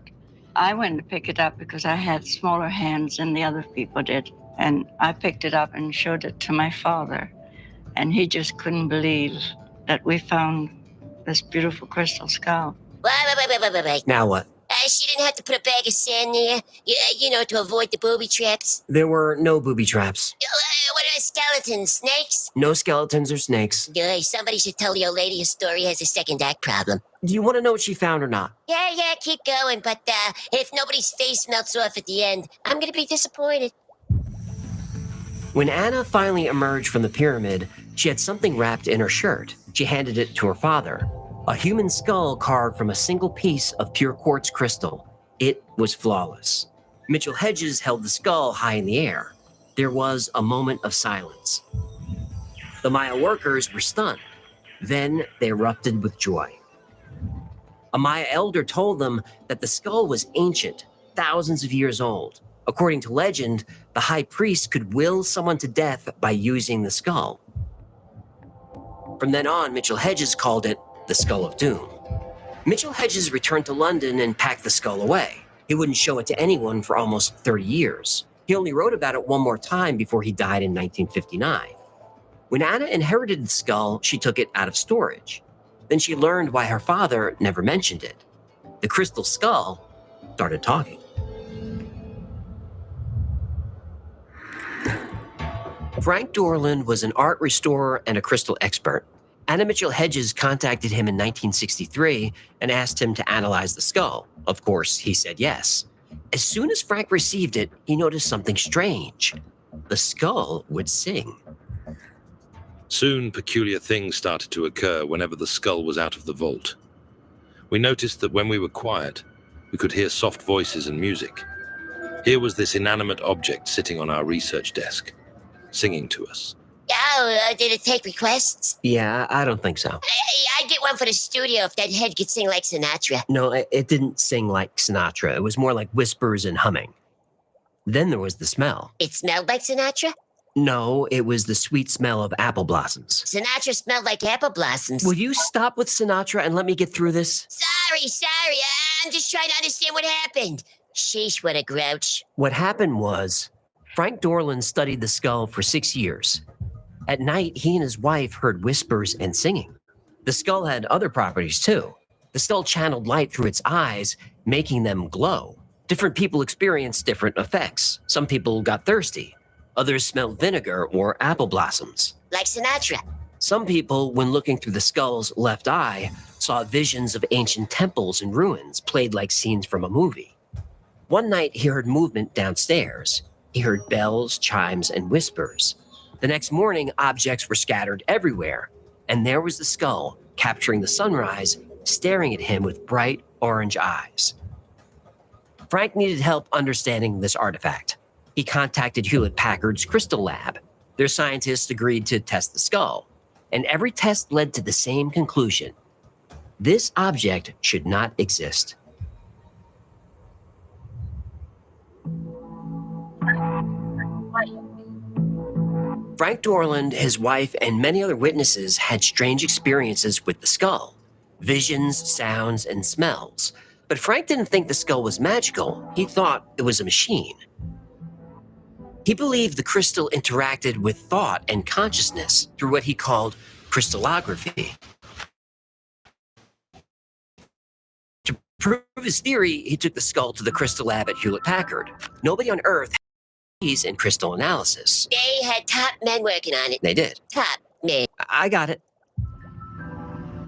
I went to pick it up because I had smaller hands than the other people did. And I picked it up and showed it to my father. And he just couldn't believe that we found this beautiful crystal skull. Wait. Now what? She didn't have to put a bag of sand there, to avoid the booby traps. There were no booby traps. What are skeletons, snakes? No skeletons or snakes. Somebody should tell the old lady a story has a second act problem. Do you want to know what she found or not? Yeah, keep going, but if nobody's face melts off at the end, I'm gonna be disappointed. When Anna finally emerged from the pyramid, she had something wrapped in her shirt. She handed it to her father. A human skull carved from a single piece of pure quartz crystal. It was flawless. Mitchell Hedges held the skull high in the air. There was a moment of silence. The Maya workers were stunned. Then they erupted with joy. A Maya elder told them that the skull was ancient, thousands of years old. According to legend, the high priest could will someone to death by using the skull. From then on, Mitchell Hedges called it the Skull of Doom. Mitchell Hedges returned to London and packed the skull away. He wouldn't show it to anyone for almost 30 years. He only wrote about it one more time before he died in 1959. When Anna inherited the skull, she took it out of storage. Then she learned why her father never mentioned it. The crystal skull started talking. Frank Dorland was an art restorer and a crystal expert. Anna Mitchell Hedges contacted him in 1963 and asked him to analyze the skull. Of course, he said yes. As soon as Frank received it, he noticed something strange. The skull would sing. Soon, peculiar things started to occur whenever the skull was out of the vault. We noticed that when we were quiet, we could hear soft voices and music. Here was this inanimate object sitting on our research desk, singing to us. Oh, did it take requests? Yeah, I don't think so. I'd get one for the studio if that head could sing like Sinatra. No, it didn't sing like Sinatra. It was more like whispers and humming. Then there was the smell. It smelled like Sinatra? No, it was the sweet smell of apple blossoms. Sinatra smelled like apple blossoms. Will you stop with Sinatra and let me get through this? Sorry. I'm just trying to understand what happened. Sheesh, what a grouch. What happened was, Frank Dorland studied the skull for 6 years. At night, he and his wife heard whispers and singing. The skull had other properties too. The skull channeled light through its eyes, making them glow. Different people experienced different effects. Some people got thirsty. Others smelled vinegar or apple blossoms. Like Sinatra. Some people, when looking through the skull's left eye, saw visions of ancient temples and ruins played like scenes from a movie. One night, he heard movement downstairs. He heard bells, chimes, and whispers. The next morning, objects were scattered everywhere, and there was the skull, capturing the sunrise, staring at him with bright orange eyes. Frank needed help understanding this artifact. He contacted Hewlett-Packard's Crystal Lab. Their scientists agreed to test the skull, and every test led to the same conclusion. This object should not exist. Frank Dorland, his wife, and many other witnesses had strange experiences with the skull. Visions, sounds, and smells. But Frank didn't think the skull was magical. He thought it was a machine. He believed the crystal interacted with thought and consciousness through what he called crystallography. To prove his theory, he took the skull to the crystal lab at Hewlett-Packard. Nobody on Earth had expertise in crystal analysis. They had top men working on it. They did. Top men. I got it.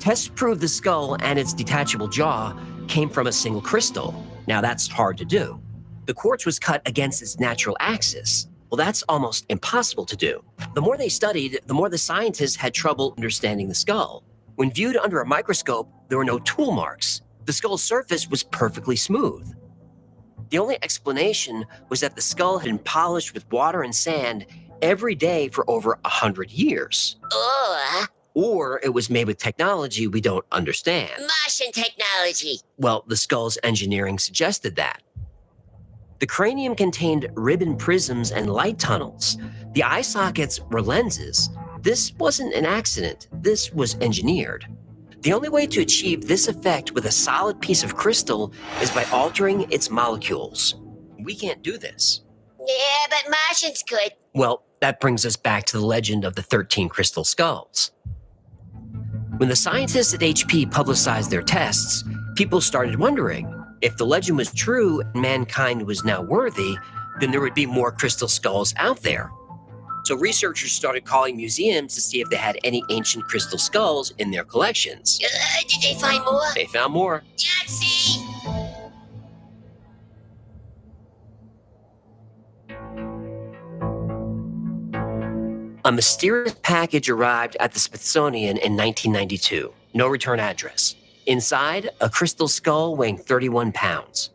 Tests proved the skull and its detachable jaw came from a single crystal. Now that's hard to do. The quartz was cut against its natural axis. Well, that's almost impossible to do. The more they studied, the more the scientists had trouble understanding the skull. When viewed under a microscope, there were no tool marks. The skull's surface was perfectly smooth. The only explanation was that the skull had been polished with water and sand every day for over 100 years. Or it was made with technology we don't understand. Martian technology. Well, the skull's engineering suggested that. The cranium contained ribbon prisms and light tunnels. The eye sockets were lenses. This wasn't an accident. This was engineered. The only way to achieve this effect with a solid piece of crystal is by altering its molecules. We can't do this. Yeah, but Martians could. Well, that brings us back to the legend of the 13 crystal skulls. When the scientists at HP publicized their tests, people started wondering, if the legend was true and mankind was now worthy, then there would be more crystal skulls out there. So researchers started calling museums to see if they had any ancient crystal skulls in their collections. Did they find more? They found more. Yahtzee! A mysterious package arrived at the Smithsonian in 1992. No return address. Inside, a crystal skull weighing 31 pounds.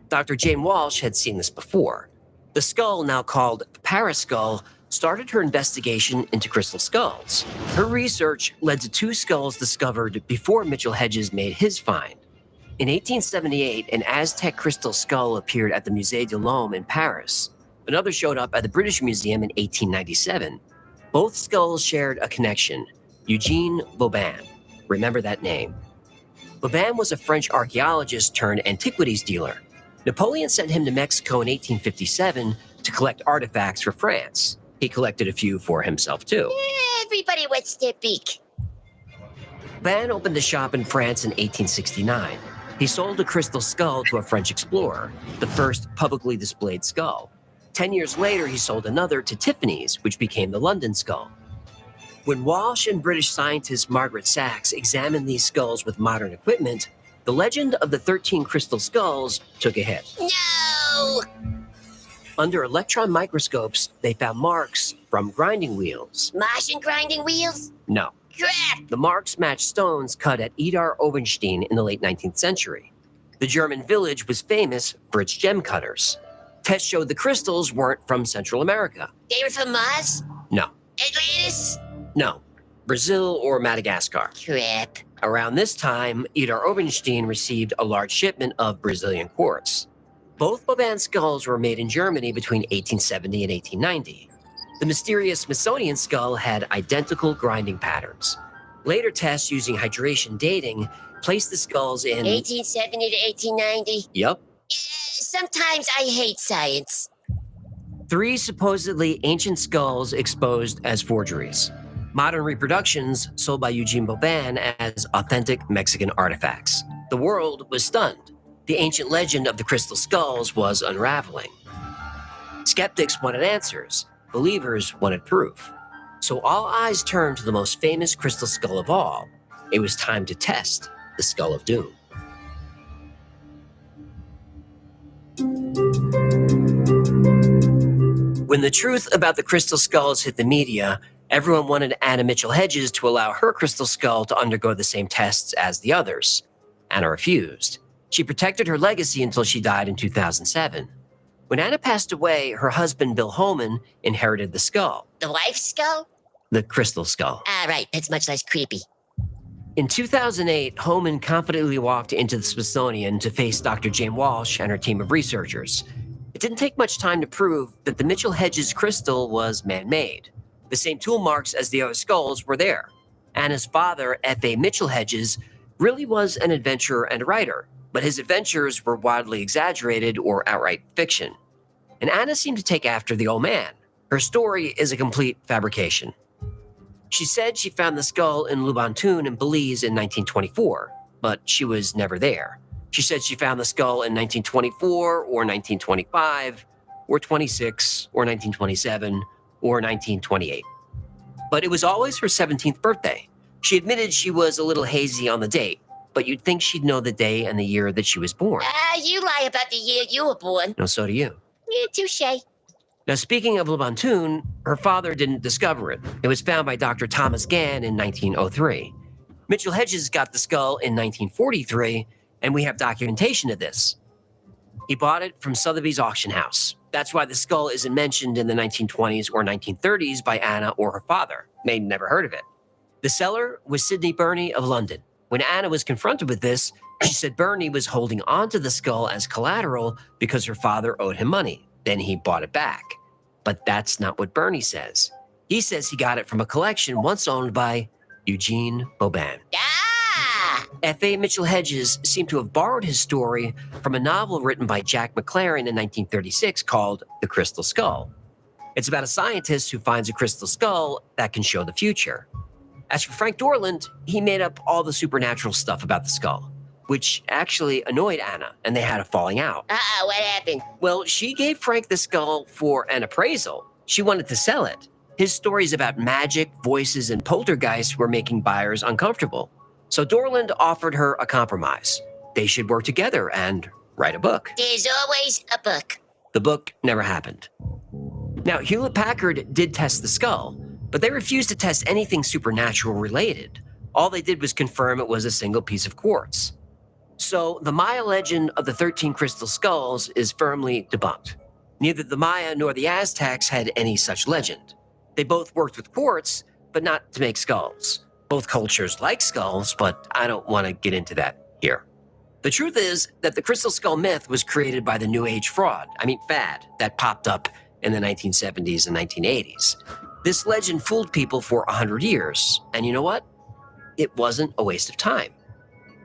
Dr. Jane Walsh had seen this before. The skull, now called the Paris skull, started her investigation into crystal skulls. Her research led to 2 skulls discovered before Mitchell Hedges made his find. In 1878, an Aztec crystal skull appeared at the Musée de l'Homme in Paris. Another showed up at the British Museum in 1897. Both skulls shared a connection, Eugene Vauban. Remember that name. Vauban was a French archaeologist turned antiquities dealer. Napoleon sent him to Mexico in 1857 to collect artifacts for France. He collected a few for himself too. Everybody wets their beak. Vauban opened a shop in France in 1869. He sold a crystal skull to a French explorer, the first publicly displayed skull. 10 years later, he sold another to Tiffany's, which became the London skull. When Walsh and British scientist Margaret Sachs examined these skulls with modern equipment, the legend of the 13 crystal skulls took a hit. No! Under electron microscopes, they found marks from grinding wheels. Martian grinding wheels? No. Crap! The marks matched stones cut at Idar Obenstein in the late 19th century. The German village was famous for its gem cutters. Tests showed the crystals weren't from Central America. They were from Mars? No. Atlantis? No. Brazil or Madagascar. Crap. Around this time, Idar Obenstein received a large shipment of Brazilian quartz. Both Boban skulls were made in Germany between 1870 and 1890. The mysterious Smithsonian skull had identical grinding patterns. Later tests using hydration dating placed the skulls in 1870 to 1890? Yep. Sometimes I hate science. 3 supposedly ancient skulls exposed as forgeries. Modern reproductions sold by Eugene Boban as authentic Mexican artifacts. The world was stunned. The ancient legend of the crystal skulls was unraveling. Skeptics wanted answers. Believers wanted proof. So all eyes turned to the most famous crystal skull of all. It was time to test the Skull of Doom. When the truth about the crystal skulls hit the media, everyone wanted Anna Mitchell Hedges to allow her crystal skull to undergo the same tests as the others. Anna refused. She protected her legacy until she died in 2007. When Anna passed away, her husband, Bill Holman, inherited the skull. The wife's skull? The crystal skull. Ah, right. That's much less creepy. In 2008, Holman confidently walked into the Smithsonian to face Dr. Jane Walsh and her team of researchers. It didn't take much time to prove that the Mitchell Hedges crystal was man-made. The same tool marks as the other skulls were there. Anna's father, F.A. Mitchell Hedges, really was an adventurer and writer, but his adventures were wildly exaggerated or outright fiction. And Anna seemed to take after the old man. Her story is a complete fabrication. She said she found the skull in Lubantun in Belize in 1924, but she was never there. She said she found the skull in 1924 or 1925 or 26 or 1927 or 1928. But it was always her 17th birthday. She admitted she was a little hazy on the date, but you'd think she'd know the day and the year that she was born. You lie about the year you were born. No, so do you. Yeah, touche. Now, speaking of Lubantun, her father didn't discover it. It was found by Dr. Thomas Gann in 1903. Mitchell Hedges got the skull in 1943, and we have documentation of this. He bought it from Sotheby's auction house. That's why the skull isn't mentioned in the 1920s or 1930s by Anna or her father. They never heard of it. The seller was Sidney Burney of London. When Anna was confronted with this, she said Burney was holding onto the skull as collateral because her father owed him money. Then he bought it back. But that's not what Burney says. He says he got it from a collection once owned by Eugene Boban. Ah! F.A. Mitchell Hedges seemed to have borrowed his story from a novel written by Jack McLaren in 1936 called The Crystal Skull. It's about a scientist who finds a crystal skull that can show the future. As for Frank Dorland, he made up all the supernatural stuff about the skull, which actually annoyed Anna, and they had a falling out. Uh-oh, what happened? Well, she gave Frank the skull for an appraisal. She wanted to sell it. His stories about magic, voices, and poltergeists were making buyers uncomfortable. So Dorland offered her a compromise. They should work together and write a book. There's always a book. The book never happened. Now, Hewlett-Packard did test the skull, but they refused to test anything supernatural related. All they did was confirm it was a single piece of quartz. So the Maya legend of the 13 crystal skulls is firmly debunked. Neither the Maya nor the Aztecs had any such legend. They both worked with quartz, but not to make skulls. Both cultures like skulls, but I don't want to get into that here. The truth is that the crystal skull myth was created by the New Age fad, that popped up in the 1970s and 1980s. This legend fooled people for 100 years, and you know what? It wasn't a waste of time.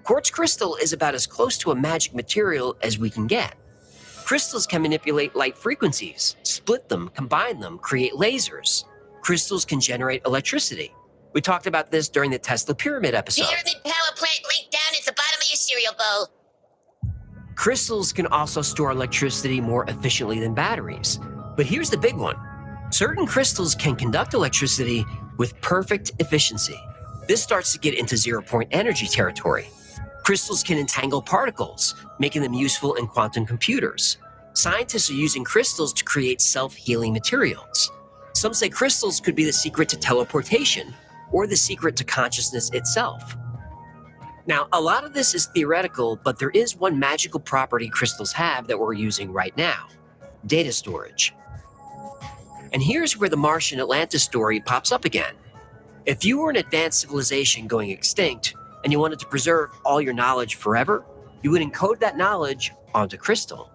Quartz crystal is about as close to a magic material as we can get. Crystals can manipulate light frequencies, split them, combine them, create lasers. Crystals can generate electricity. We talked about this during the Tesla Pyramid episode. Pyramid power plant link down at the bottom of your cereal bowl. Crystals can also store electricity more efficiently than batteries. But here's the big one. Certain crystals can conduct electricity with perfect efficiency. This starts to get into zero-point energy territory. Crystals can entangle particles, making them useful in quantum computers. Scientists are using crystals to create self-healing materials. Some say crystals could be the secret to teleportation or the secret to consciousness itself. Now, a lot of this is theoretical, but there is one magical property crystals have that we're using right now: data storage. And here's where the Martian Atlantis story pops up again. If you were an advanced civilization going extinct and you wanted to preserve all your knowledge forever, you would encode that knowledge onto crystal.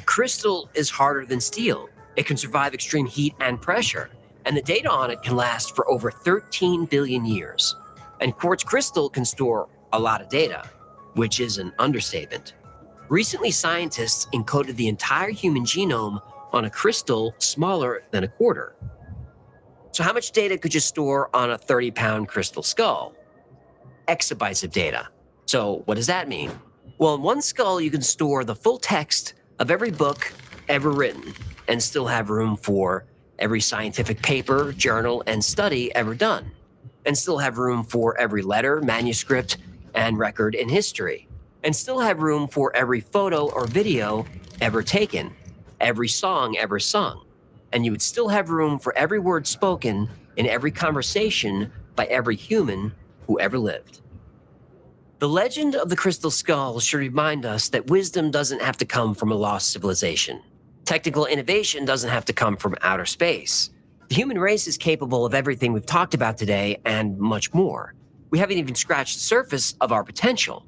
Crystal is harder than steel. It can survive extreme heat and pressure, and the data on it can last for over 13 billion years. And quartz crystal can store a lot of data, which is an understatement. Recently, scientists encoded the entire human genome on a crystal smaller than a quarter. So how much data could you store on a 30-pound crystal skull? Exabytes of data. So what does that mean? Well, in one skull, you can store the full text of every book ever written and still have room for every scientific paper, journal, and study ever done, and still have room for every letter, manuscript, and record in history, and still have room for every photo or video ever taken, every song ever sung, and you would still have room for every word spoken in every conversation by every human who ever lived. The legend of the crystal skull should remind us that wisdom doesn't have to come from a lost civilization. Technical innovation doesn't have to come from outer space. The human race is capable of everything we've talked about today and much more. We haven't even scratched the surface of our potential.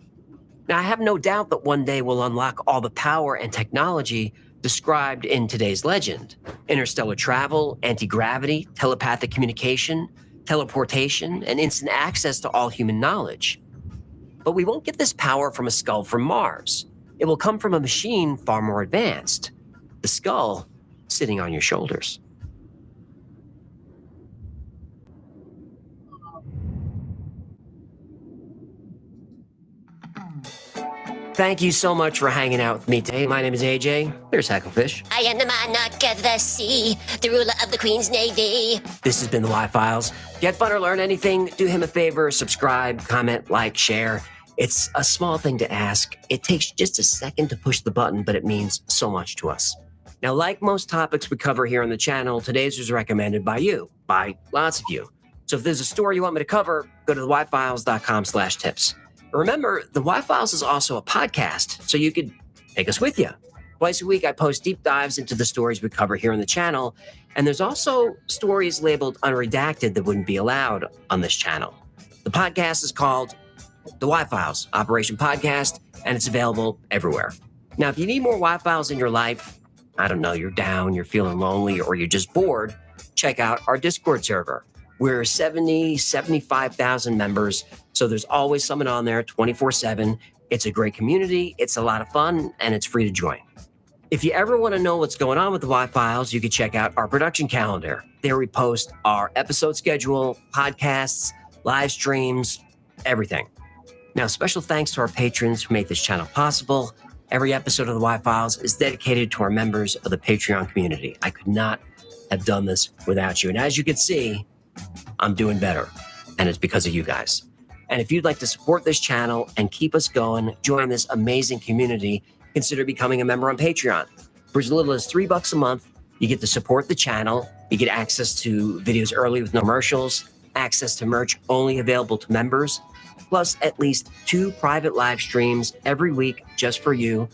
Now, I have no doubt that one day we'll unlock all the power and technology described in today's legend: interstellar travel, anti-gravity, telepathic communication, teleportation, and instant access to all human knowledge. But we won't get this power from a skull from Mars. It will come from a machine far more advanced: the skull sitting on your shoulders. Thank you so much for hanging out with me today. My name is AJ. There's Hecklefish. I am the monarch of the sea, the ruler of the Queen's Navy. This has been the Y-Files. If you had fun or learned anything, do him a favor, subscribe, comment, like, share. It's a small thing to ask. It takes just a second to push the button, but it means so much to us. Now, like most topics we cover here on the channel, today's was recommended by you, by lots of you. So if there's a story you want me to cover, go to theyfiles.com/tips. Remember, the Y-Files is also a podcast, so you could take us with you. Twice a week, I post deep dives into the stories we cover here on the channel, and there's also stories labeled unredacted that wouldn't be allowed on this channel. The podcast is called The Y-Files, Operation Podcast, and it's available everywhere. Now, if you need more Y-Files in your life, I don't know, you're down, you're feeling lonely, or you're just bored, check out our Discord server. We're 75,000 members, so there's always someone on there 24/7. It's a great community, it's a lot of fun, and it's free to join. If you ever want to know what's going on with the Y-Files, you can check out our production calendar. There we post our episode schedule, podcasts, live streams, everything. Now, special thanks to our patrons who make this channel possible. Every episode of the Y-Files is dedicated to our members of the Patreon community. I could not have done this without you. And as you can see, I'm doing better, and it's because of you guys. And if you'd like to support this channel and keep us going, join this amazing community, consider becoming a member on Patreon. For as little as $3 a month, you get to support the channel, you get access to videos early with no commercials, access to merch only available to members, plus at least 2 private live streams every week just for you,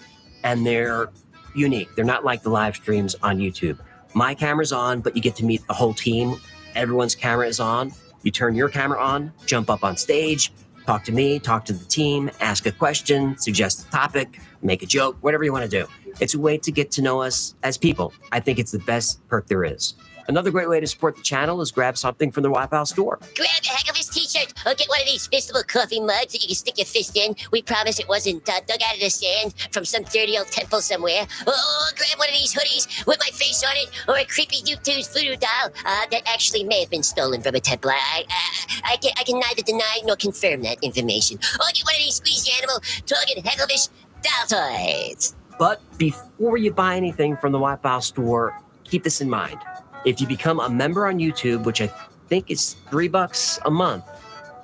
and they're unique. They're not like the live streams on YouTube. My camera's on, but you get to meet the whole team. Everyone's camera is on. You turn your camera on, jump up on stage, talk to me, talk to the team, ask a question, suggest a topic, make a joke, whatever you want to do. It's a way to get to know us as people. I think it's the best perk there is. Another great way to support the channel is grab something from the Wi-Fi store. Grab a heck of his t-shirt or get one of these fistable coffee mugs that you can stick your fist in. We promise it wasn't dug out of the sand from some dirty old temple somewhere. Oh, grab one of these hoodies with my face on it, or a creepy YouTube voodoo doll that actually may have been stolen from a temple. I can neither deny nor confirm that information. Or get one of these squeezy animal talking hecklefish doll toys. But before you buy anything from the Wi-Fi store, keep this in mind. If you become a member on YouTube, which I think is $3 a month,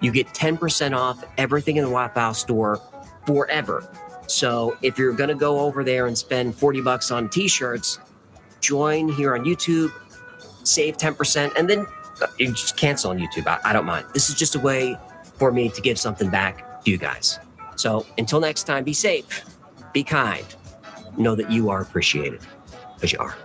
you get 10% off everything in the Wi-Fi store forever. So if you're going to go over there and spend $40 on t-shirts, join here on YouTube, save 10%, and then you just cancel on YouTube. I don't mind. This is just a way for me to give something back to you guys. So until next time, be safe, be kind, know that you are appreciated, because you are.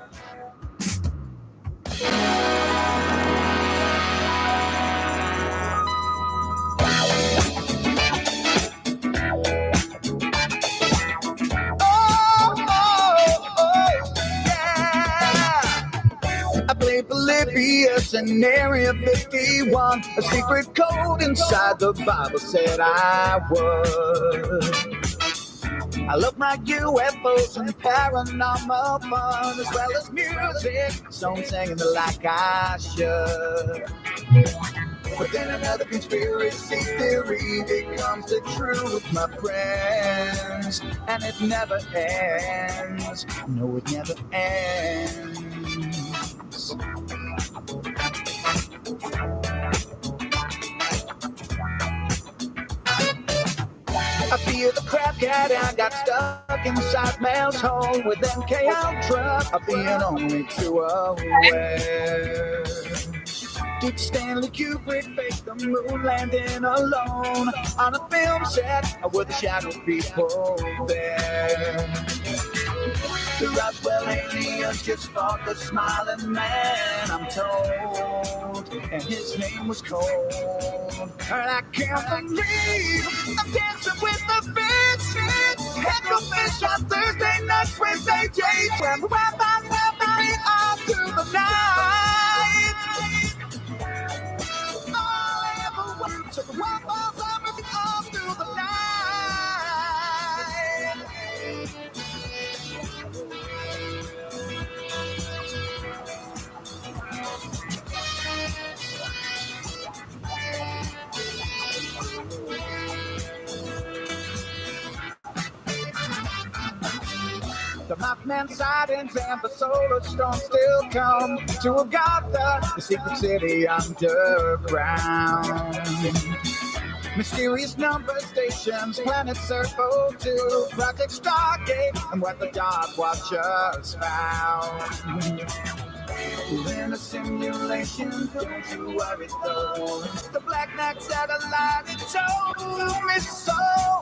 Philippians in Area 51, a secret code inside the Bible said I would. I love my UFOs and paranormal fun, as well as music, so I'm singing it like I should. But then another conspiracy theory becomes the truth, my friends, and it never ends. No, it never ends. I feel the crap cat, I got stuck inside Mel's hole with MK Ultra. I'm being only too aware. Did Stanley Kubrick fake the moon landing alone on a film set with the shadow people there? The Roswell aliens just fought the smiling man, I'm told, and his name was Cold. And I can't believe I'm dancing with the fish. Hecklefish on Thursday nights, Wednesday days, when weapons have me all through the night. All I ever want to the weapons have me all through the night. The Mothman sightings and the solar storm still come to Agatha, the secret city underground. Mysterious number stations, planet Circle 2, Project Stargate, and what the Dark Watchers found. We're in a simulation, don't you worry though. The Black Knight satellite, it told me so.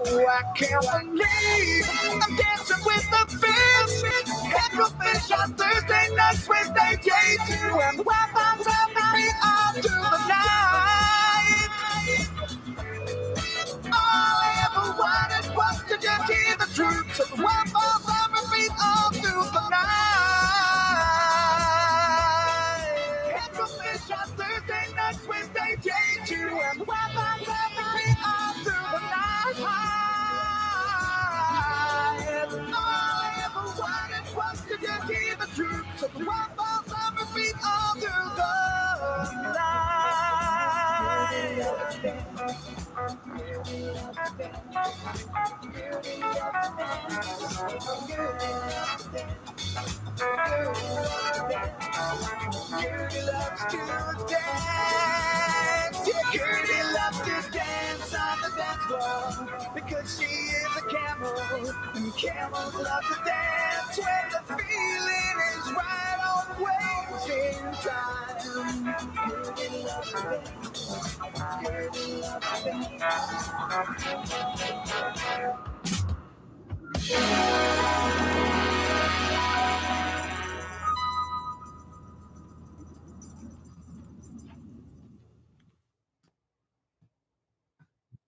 I can't believe I'm dancing with the fish. Hecklefish on Thursday nights, Wednesday days, and weapons have me all through the night. All I ever wanted was to just hear the truth, so the weapons have me all through the night. Hecklefish on Thursday nights, Wednesday days, and weapons have me all through the night. All I ever wanted was to just hear the truth, so the weapons have me all through the Gertie loves to dance on the dance floor because she is a camel, and camels love to dance when the feeling is right on waves in time. Gertie loves to dance. Gertie loves to dance.